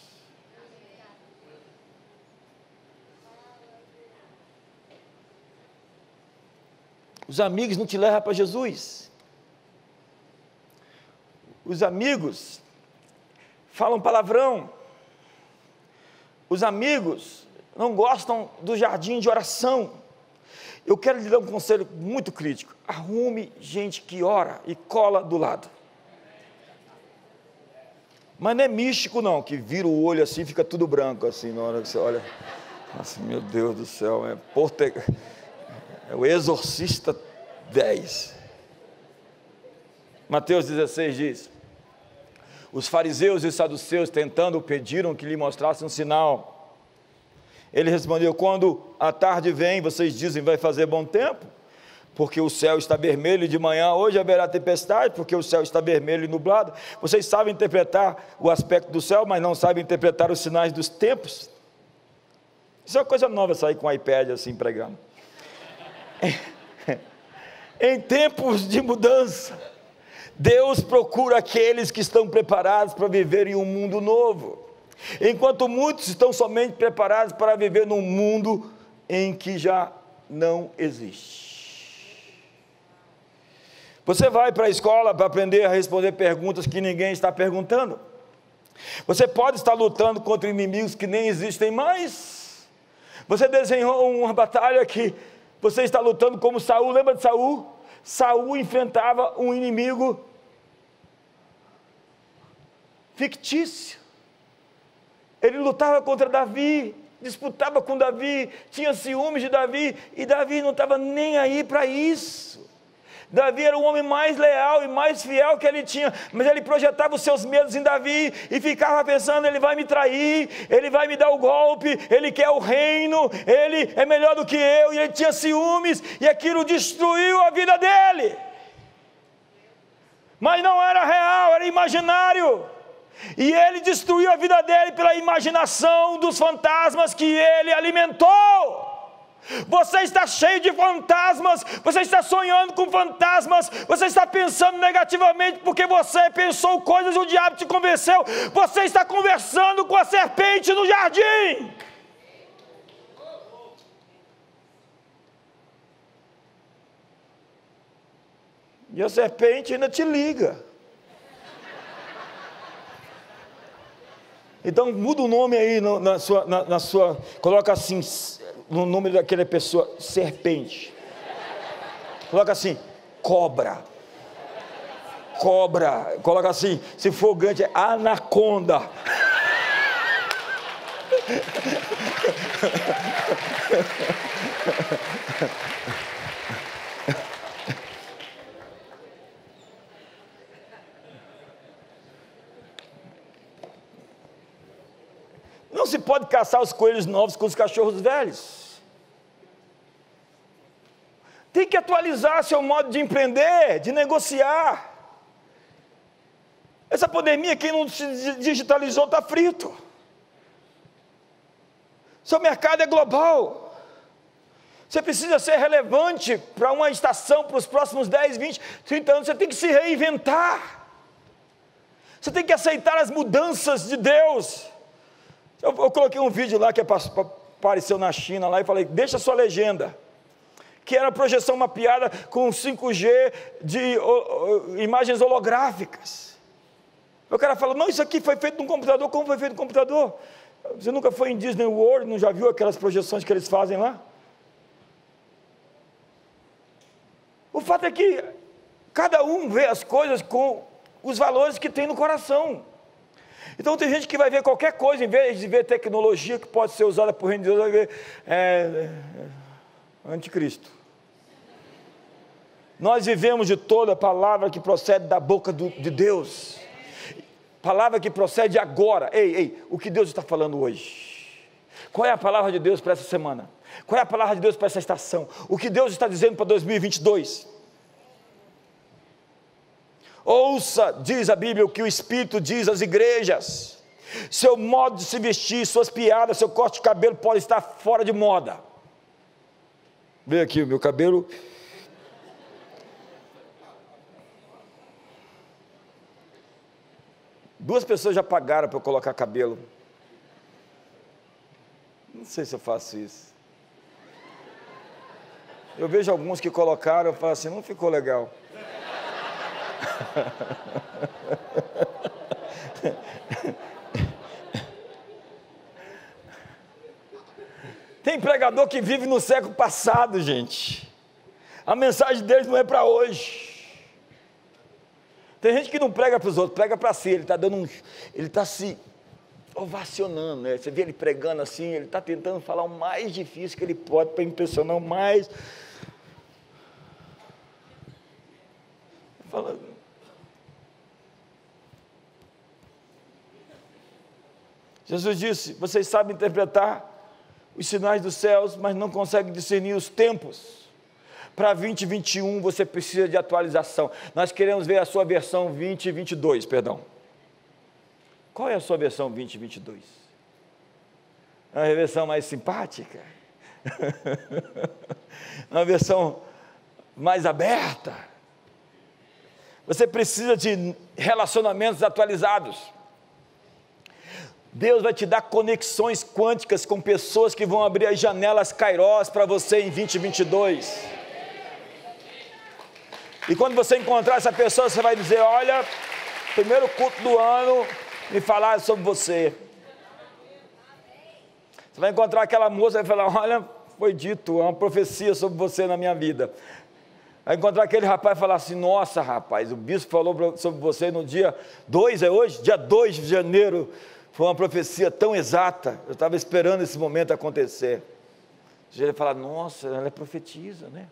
Os amigos não te levam para Jesus. Os amigos falam palavrão. Os amigos não gostam do jardim de oração. Eu quero lhe dar um conselho muito crítico. Arrume gente que ora e cola do lado. Mas não é místico não, que vira o olho assim, fica tudo branco assim, na hora que você olha. Nossa, meu Deus do céu, é o Exorcista 10. Mateus 16 diz: os fariseus e os saduceus, tentando, pediram que lhe mostrasse um sinal. Ele respondeu: quando a tarde vem, vocês dizem vai fazer bom tempo, porque o céu está vermelho, e de manhã hoje haverá tempestade, porque o céu está vermelho e nublado. Vocês sabem interpretar o aspecto do céu, mas não sabem interpretar os sinais dos tempos. Isso é uma coisa nova, sair com o iPad assim pregando. Em tempos de mudança, Deus procura aqueles que estão preparados para viver em um mundo novo, enquanto muitos estão somente preparados para viver num mundo em que já não existe. Você vai para a escola para aprender a responder perguntas que ninguém está perguntando. Você pode estar lutando contra inimigos que nem existem mais. Você desenhou uma batalha que você está lutando como Saul. Lembra de Saul? Saul enfrentava um inimigo fictício. Ele lutava contra Davi, disputava com Davi, tinha ciúmes de Davi, e Davi não estava nem aí para isso. Davi era o homem mais leal e mais fiel que ele tinha, mas ele projetava os seus medos em Davi, e ficava pensando: ele vai me trair, ele vai me dar o golpe, ele quer o reino, ele é melhor do que eu, e ele tinha ciúmes, e aquilo destruiu a vida dele. Mas não era real, era imaginário, e ele destruiu a vida dele pela imaginação dos fantasmas que ele alimentou. Você está cheio de fantasmas, você está sonhando com fantasmas, você está pensando negativamente porque você pensou coisas e o diabo te convenceu. Você está conversando com a serpente no jardim. E a serpente ainda te liga. Então muda o nome aí na sua, coloca assim, no nome daquela pessoa, serpente. Coloca assim, cobra. Cobra. Coloca assim, se for grande, é anaconda. Não se pode caçar os coelhos novos com os cachorros velhos. Tem que atualizar seu modo de empreender, de negociar. Essa pandemia, quem não se digitalizou está frito. Seu mercado é global. Você precisa ser relevante para uma estação, para os próximos 10, 20, 30 anos. Você tem que se reinventar. Você tem que aceitar as mudanças de Deus. Eu coloquei um vídeo lá que apareceu na China lá e falei: deixa a sua legenda, que era a projeção mapeada com 5G de imagens holográficas. O cara fala: não, isso aqui foi feito no computador. Como foi feito no computador? Você nunca foi em Disney World, não já viu aquelas projeções que eles fazem lá? O fato é que cada um vê as coisas com os valores que tem no coração. Então tem gente que vai ver qualquer coisa, em vez de ver tecnologia que pode ser usada por reino de Deus, vai ver anticristo. Nós vivemos de toda a palavra que procede da boca de Deus, palavra que procede agora. Ei, o que Deus está falando hoje? Qual é a palavra de Deus para essa semana? Qual é a palavra de Deus para essa estação? O que Deus está dizendo para 2022? Ouça, diz a Bíblia, o que o Espírito diz às igrejas. Seu modo de se vestir, suas piadas, seu corte de cabelo pode estar fora de moda. Vê aqui o meu cabelo. Duas pessoas já pagaram para eu colocar cabelo. Não sei se eu faço isso. Eu vejo alguns que colocaram, eu falo assim, não ficou legal. Tem pregador que vive no século passado, gente. A mensagem deles não é para hoje. Tem gente que não prega para os outros, prega para si. Ele está se ovacionando, né? Você vê ele pregando assim, ele está tentando falar o mais difícil que ele pode para impressionar o mais. Falando. Jesus disse: vocês sabem interpretar os sinais dos céus, mas não conseguem discernir os tempos. Para 2021 você precisa de atualização. Nós queremos ver a sua versão 2022, perdão. Qual é a sua versão 2022? É uma versão mais simpática? Uma versão mais aberta? Você precisa de relacionamentos atualizados. Deus vai te dar conexões quânticas com pessoas que vão abrir as janelas Kairos para você em 2022. E quando você encontrar essa pessoa, você vai dizer: olha, primeiro culto do ano, me falaram sobre você. Você vai encontrar aquela moça e vai falar: olha, foi dito, é uma profecia sobre você na minha vida. Vai encontrar aquele rapaz e falar assim: nossa rapaz, o bispo falou sobre você no dia 2, é hoje? Dia 2 de janeiro, foi uma profecia tão exata, eu estava esperando esse momento acontecer. Você vai falar: nossa, ela profetiza, né?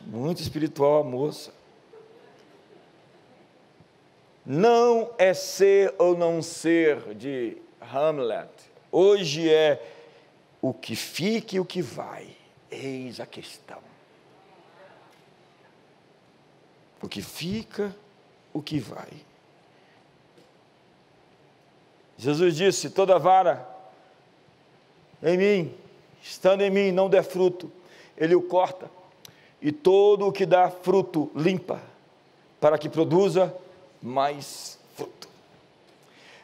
Muito espiritual a moça. Não é ser ou não ser de Hamlet. Hoje é o que fica e o que vai. Eis a questão. O que fica, o que vai. Jesus disse: toda vara em mim, estando em mim, não der fruto, Ele o corta, e todo o que dá fruto limpa, para que produza mais fruto.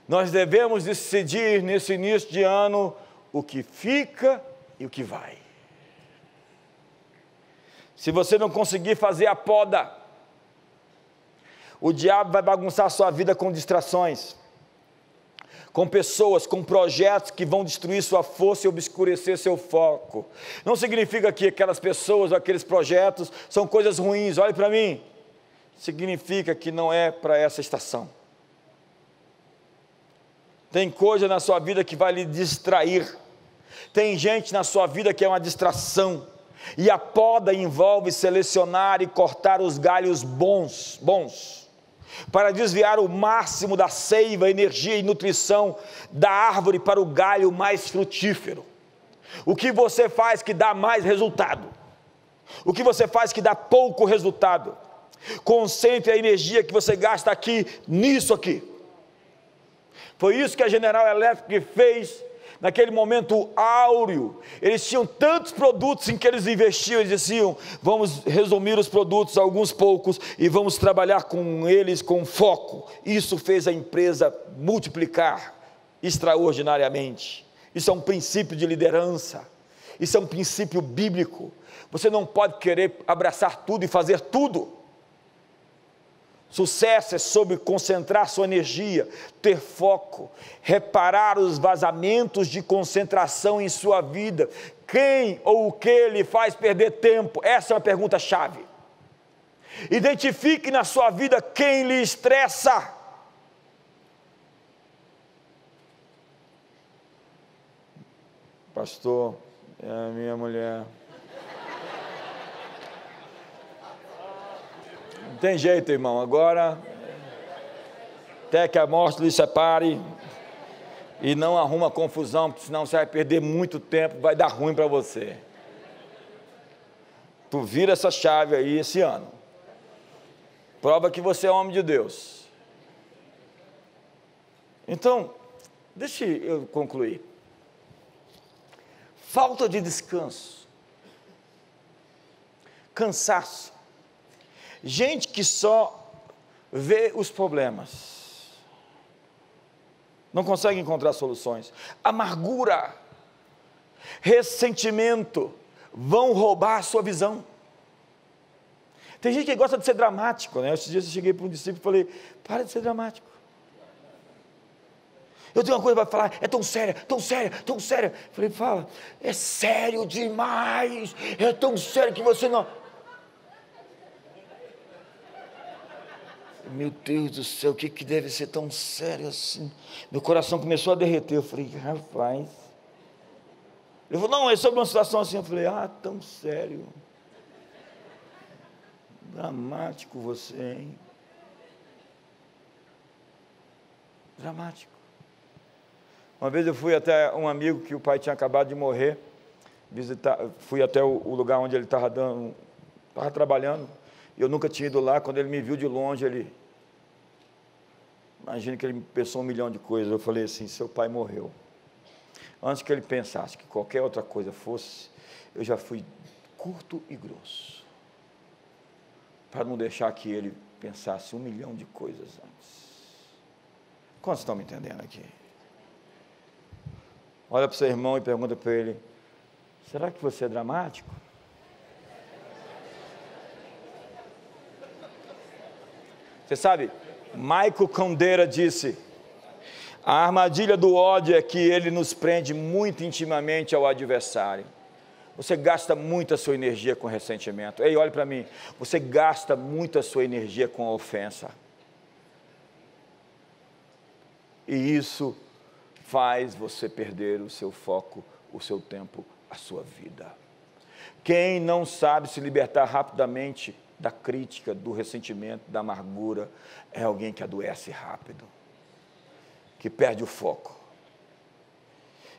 Nós devemos decidir nesse início de ano o que fica e o que vai. Se você não conseguir fazer a poda, o diabo vai bagunçar a sua vida com distrações, com pessoas, com projetos que vão destruir sua força e obscurecer seu foco. Não significa que aquelas pessoas ou aqueles projetos são coisas ruins. Olhe para mim. Significa que não é para essa estação. Tem coisa na sua vida que vai lhe distrair. Tem gente na sua vida que é uma distração. E a poda envolve selecionar e cortar os galhos bons, para desviar o máximo da seiva, energia e nutrição da árvore para o galho mais frutífero. O que você faz que dá mais resultado? O que você faz que dá pouco resultado? Concentre a energia que você gasta aqui, nisso aqui. Foi isso que a General Electric fez naquele momento áureo. Eles tinham tantos produtos em que eles investiam, eles diziam: vamos resumir os produtos a alguns poucos e vamos trabalhar com eles com foco. Isso fez a empresa multiplicar extraordinariamente. Isso é um princípio de liderança, isso é um princípio bíblico. Você não pode querer abraçar tudo e fazer tudo. Sucesso é sobre concentrar sua energia, ter foco, reparar os vazamentos de concentração em sua vida. Quem ou o que lhe faz perder tempo? Essa é uma pergunta-chave. Identifique na sua vida quem lhe estressa. Pastor, é a minha mulher. Não tem jeito, irmão, agora até que a morte lhe separe e não arruma confusão, porque senão você vai perder muito tempo, vai dar ruim para você. Tu vira essa chave aí esse ano, prova que você é homem de Deus. Então, deixa eu concluir. Falta de descanso, cansaço, gente que só vê os problemas, não consegue encontrar soluções, amargura, ressentimento, vão roubar a sua visão. Tem gente que gosta de ser dramático, né? Esses dias eu cheguei para um discípulo e falei, para de ser dramático. Eu tenho uma coisa para falar, é tão séria, tão séria, tão séria. Eu falei, fala, é sério demais, é tão sério que você não... Meu Deus do céu, o que deve ser tão sério assim? Meu coração começou a derreter, eu falei, rapaz... Ele falou, não, é sobre uma situação assim. Eu falei, tão sério. Dramático você, hein? Dramático. Uma vez eu fui até um amigo que o pai tinha acabado de morrer, visitar, fui até o lugar onde ele estava trabalhando, e eu nunca tinha ido lá. Quando ele me viu de longe, ele... Imagina que ele pensou 1 milhão de coisas. Eu falei assim, seu pai morreu. Antes que ele pensasse que qualquer outra coisa fosse, eu já fui curto e grosso, para não deixar que ele pensasse 1 milhão de coisas antes. Quantos estão me entendendo aqui? Olha para o seu irmão e pergunta para ele, será que você é dramático? Você sabe, Michael Kundera disse, a armadilha do ódio é que ele nos prende muito intimamente ao adversário. Você gasta muito a sua energia com ressentimento. Ei, olhe para mim, você gasta muito a sua energia com a ofensa. E isso faz você perder o seu foco, o seu tempo, a sua vida. Quem não sabe se libertar rapidamente da crítica, do ressentimento, da amargura, é alguém que adoece rápido, que perde o foco.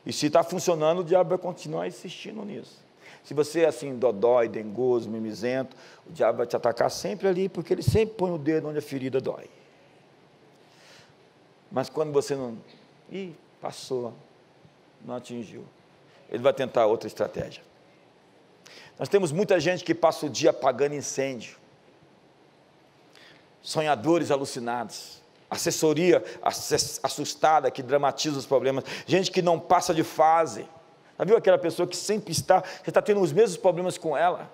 E se está funcionando, o diabo vai continuar insistindo nisso. Se você é assim, dodói, dengoso, mimizento, o diabo vai te atacar sempre ali, porque ele sempre põe o dedo onde a ferida dói. Mas quando você não... passou, não atingiu. Ele vai tentar outra estratégia. Nós temos muita gente que passa o dia apagando incêndio. Sonhadores alucinados. Assessoria assustada que dramatiza os problemas, gente que não passa de fase. Já viu aquela pessoa que sempre você está tendo os mesmos problemas com ela,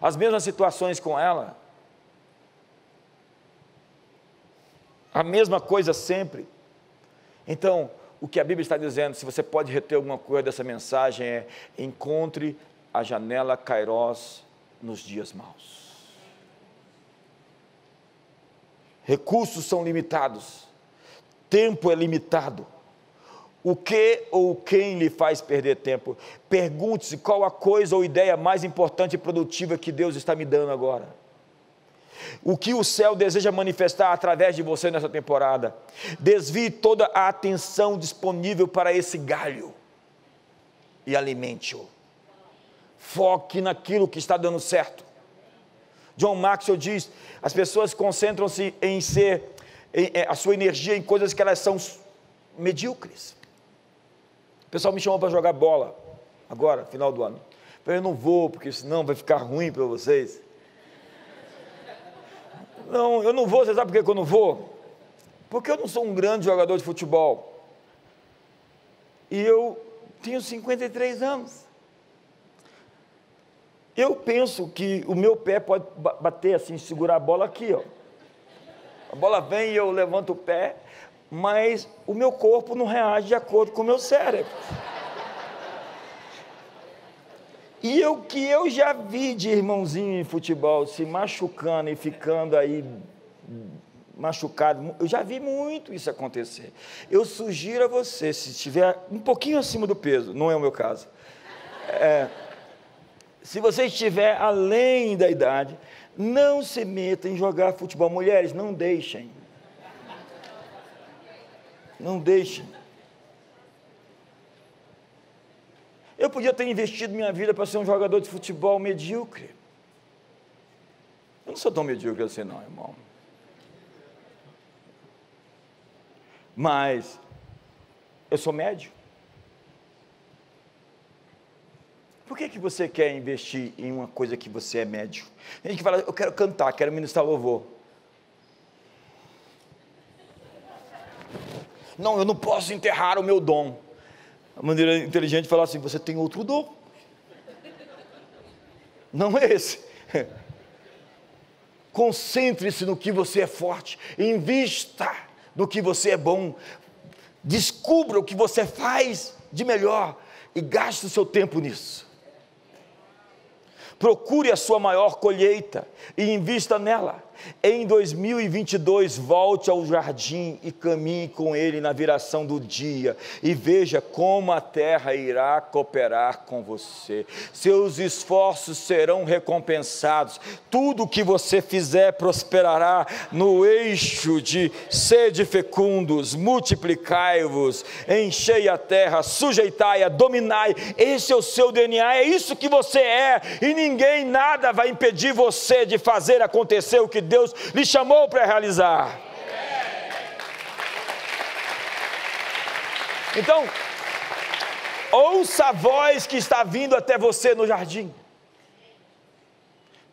as mesmas situações com ela, a mesma coisa sempre. Então, o que a Bíblia está dizendo, se você pode reter alguma coisa dessa mensagem, é: encontre a janela Kairos nos dias maus. Recursos são limitados, tempo é limitado. O que ou quem lhe faz perder tempo? Pergunte-se qual a coisa ou ideia mais importante e produtiva que Deus está me dando agora. O que o céu deseja manifestar através de você nessa temporada? Desvie toda a atenção disponível para esse galho e alimente-o. Foque naquilo que está dando certo. John Maxwell diz, as pessoas concentram-se em a sua energia em coisas que elas são medíocres. O pessoal me chamou para jogar bola, agora, final do ano. Eu falei, eu não vou, porque senão vai ficar ruim para vocês. Não, eu não vou, você sabe por que eu não vou? Porque eu não sou um grande jogador de futebol. E eu tenho 53 anos. Eu penso que o meu pé pode bater assim, segurar a bola aqui, ó. A bola vem e eu levanto o pé, mas o meu corpo não reage de acordo com o meu cérebro. E o que eu já vi de irmãozinho em futebol se machucando e ficando aí machucado, eu já vi muito isso acontecer. Eu sugiro a você, se estiver um pouquinho acima do peso, não é o meu caso, se você estiver além da idade, não se meta em jogar futebol. Mulheres, não deixem. Não deixem. Eu podia ter investido minha vida para ser um jogador de futebol medíocre. Eu não sou tão medíocre assim não, irmão. Mas eu sou médio. Por que você quer investir em uma coisa que você é médio? Tem gente que fala, eu quero cantar, quero ministrar louvor. Não, eu não posso enterrar o meu dom. A maneira inteligente de falar assim, você tem outro dom. Não é esse. Concentre-se no que você é forte, invista no que você é bom, descubra o que você faz de melhor e gaste o seu tempo nisso. Procure a sua maior colheita e invista nela. Em 2022, volte ao jardim e caminhe com ele na viração do dia e veja como a terra irá cooperar com você. Seus esforços serão recompensados. Tudo o que você fizer prosperará no eixo de sede fecundos, multiplicai-vos, enchei a terra, sujeitai-a, dominai. Esse é o seu DNA, é isso que você é, e ninguém, nada vai impedir você de fazer acontecer o que Deus lhe chamou para realizar. Então, ouça a voz que está vindo até você no jardim.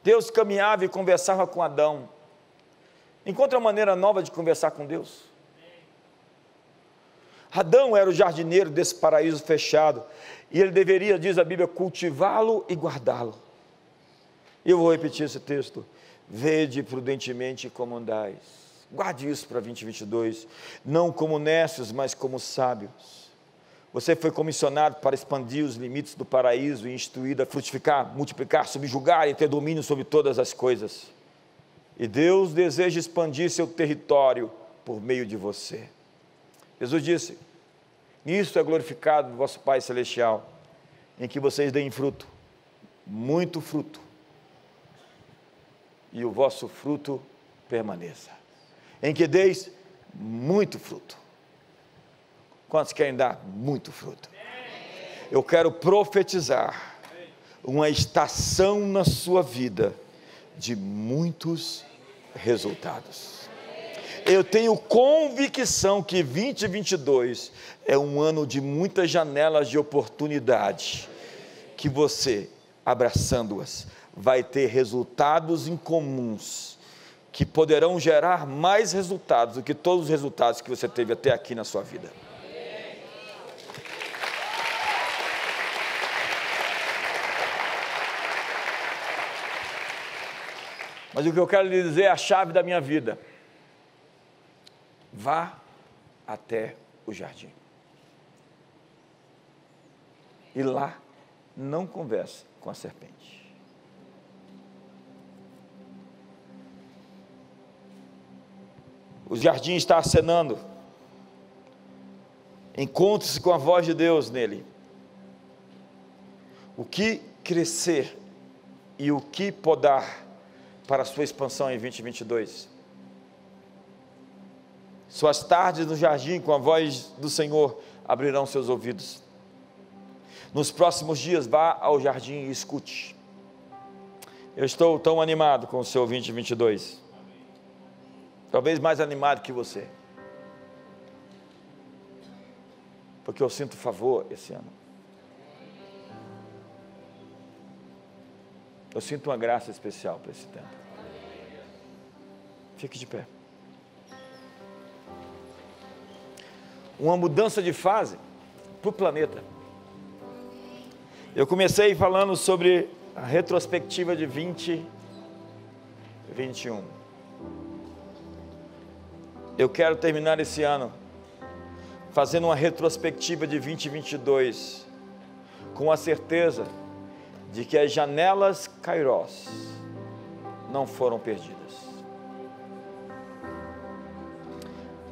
Deus caminhava e conversava com Adão. Encontre uma maneira nova de conversar com Deus. Adão era o jardineiro desse paraíso fechado, e ele deveria, diz a Bíblia, cultivá-lo e guardá-lo. Eu vou repetir esse texto. Vede prudentemente como andais. Guarde isso para 2022. Não como necios, mas como sábios. Você foi comissionado para expandir os limites do paraíso e instruído a frutificar, multiplicar, subjugar e ter domínio sobre todas as coisas. E Deus deseja expandir seu território por meio de você. Jesus disse: nisto é glorificado o vosso Pai Celestial, em que vocês deem fruto, muito fruto, e o vosso fruto permaneça. Em que deis muito fruto. Quantos querem dar muito fruto? Eu quero profetizar uma estação na sua vida de muitos resultados. Eu tenho convicção que 2022 é um ano de muitas janelas de oportunidade, que você, abraçando-as, vai ter resultados incomuns, que poderão gerar mais resultados do que todos os resultados que você teve até aqui na sua vida. Mas o que eu quero lhe dizer é a chave da minha vida. Vá até o jardim. E lá, não converse com a serpente. O jardim está acenando. Encontre-se com a voz de Deus nele. O que crescer e o que podar para a sua expansão em 2022? Suas tardes no jardim com a voz do Senhor abrirão seus ouvidos. Nos próximos dias, vá ao jardim e escute. Eu estou tão animado com o seu 2022. Talvez mais animado que você. Porque eu sinto favor esse ano. Eu sinto uma graça especial para esse tempo. Fique de pé. Uma mudança de fase para o planeta. Eu comecei falando sobre a retrospectiva de 2021. Eu quero terminar esse ano fazendo uma retrospectiva de 2022, com a certeza de que as janelas Kairos não foram perdidas.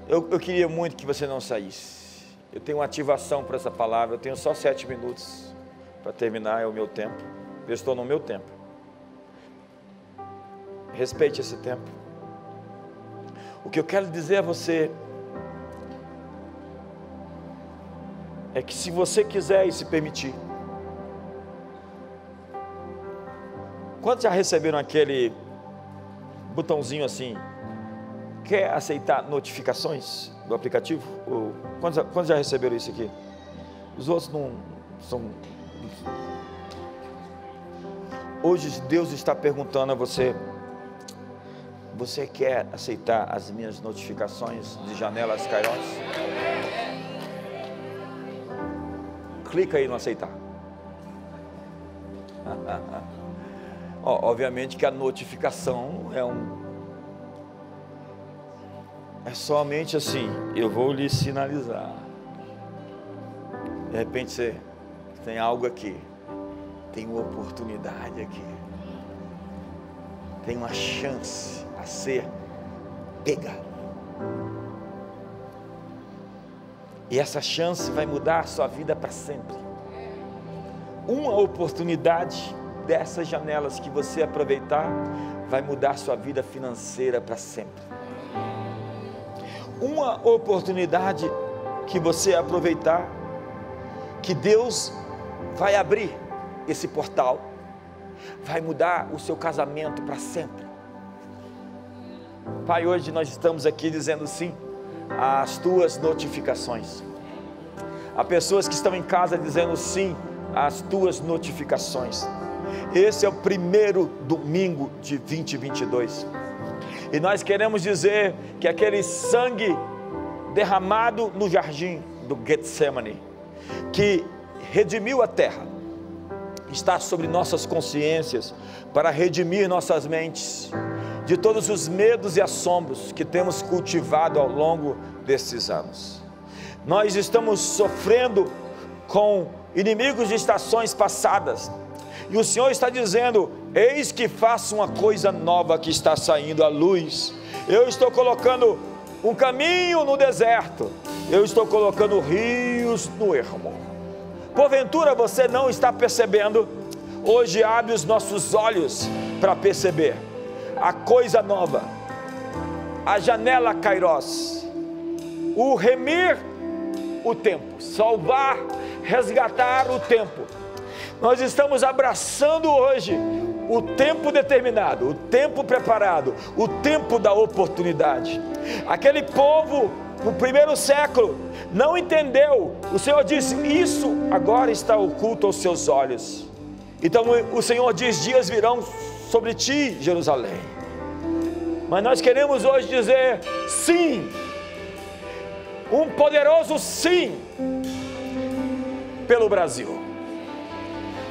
Eu queria muito que você não saísse. Eu tenho uma ativação para essa palavra. Eu tenho só 7 minutos para terminar, é o meu tempo. Eu estou no meu tempo. Respeite esse tempo. O que eu quero dizer a você é que, se você quiser e se permitir, quantos já receberam aquele botãozinho assim, quer aceitar notificações do aplicativo? Quantos já receberam isso aqui? Os outros não são. Hoje Deus está perguntando a você: você quer aceitar as minhas notificações de janelas Kairos? Clica aí no aceitar. Obviamente que a notificação é somente assim, eu vou lhe sinalizar. De repente você tem algo aqui, tem uma oportunidade aqui, tem uma chance a ser pega. E essa chance vai mudar a sua vida para sempre. Uma oportunidade dessas janelas que você aproveitar, vai mudar a sua vida financeira para sempre. Uma oportunidade que você aproveitar, que Deus vai abrir esse portal, vai mudar o seu casamento para sempre. Pai, hoje nós estamos aqui dizendo sim às tuas notificações. Há pessoas que estão em casa dizendo sim às tuas notificações. Esse é o primeiro domingo de 2022. E nós queremos dizer que aquele sangue derramado no jardim do Getsemane, que redimiu a terra, está sobre nossas consciências, para redimir nossas mentes de todos os medos e assombros que temos cultivado ao longo desses anos. Nós estamos sofrendo com inimigos de estações passadas, e o Senhor está dizendo: eis que faço uma coisa nova que está saindo à luz. Eu estou colocando um caminho no deserto, eu estou colocando rios no ermo. Porventura você não está percebendo? Hoje abre os nossos olhos para perceber a coisa nova, a janela Kairos, o remir o tempo, salvar, resgatar o tempo. Nós estamos abraçando hoje o tempo determinado, o tempo preparado, o tempo da oportunidade. Aquele povo no primeiro século não entendeu. O Senhor disse: isso agora está oculto aos seus olhos. Então o Senhor diz: dias virão sobre ti, Jerusalém. Mas nós queremos hoje dizer sim, um poderoso sim pelo Brasil,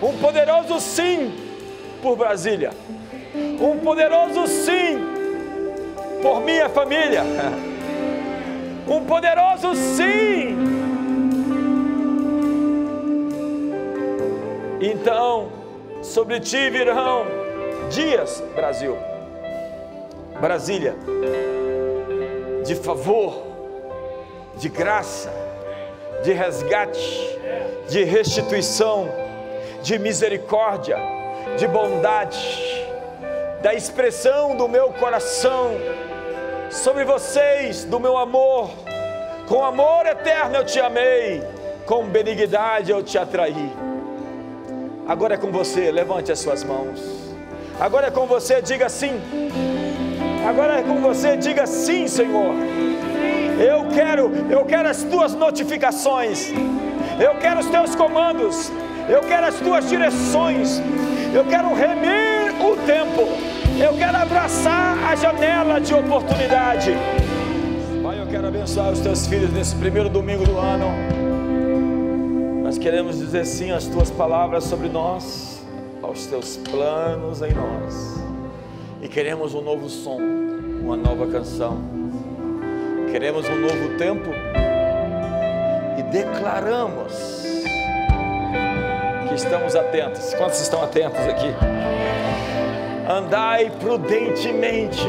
um poderoso sim por Brasília, um poderoso sim por minha família, um poderoso sim. Então sobre ti virão dias, Brasil, Brasília, de favor, de graça, de resgate, de restituição, de misericórdia, de bondade, da expressão do meu coração sobre vocês, do meu amor. Com amor eterno eu te amei, com benignidade eu te atraí. Agora é com você, levante as suas mãos. Agora é com você, diga sim. Agora é com você, diga sim, Senhor. Eu quero as tuas notificações, eu quero os teus comandos, eu quero as tuas direções, eu quero remir o tempo, eu quero abraçar a janela de oportunidade. Pai, eu quero abençoar os teus filhos nesse primeiro domingo do ano. Nós queremos dizer sim às tuas palavras sobre nós, aos teus planos em nós, e queremos um novo som, uma nova canção. Queremos um novo tempo e declaramos que estamos atentos. Quantos estão atentos aqui? Andai prudentemente,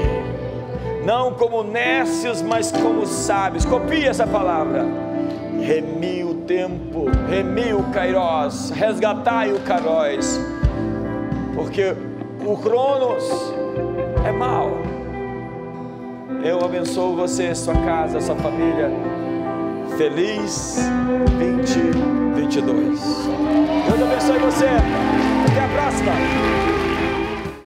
não como nécios, mas como sábios. Copie essa palavra. Remi o tempo, remi o Kairos, resgatai o Kairos, porque o Cronos é mau. Eu abençoo você, sua casa, sua família. Feliz 2022. Deus abençoe você. Até a próxima.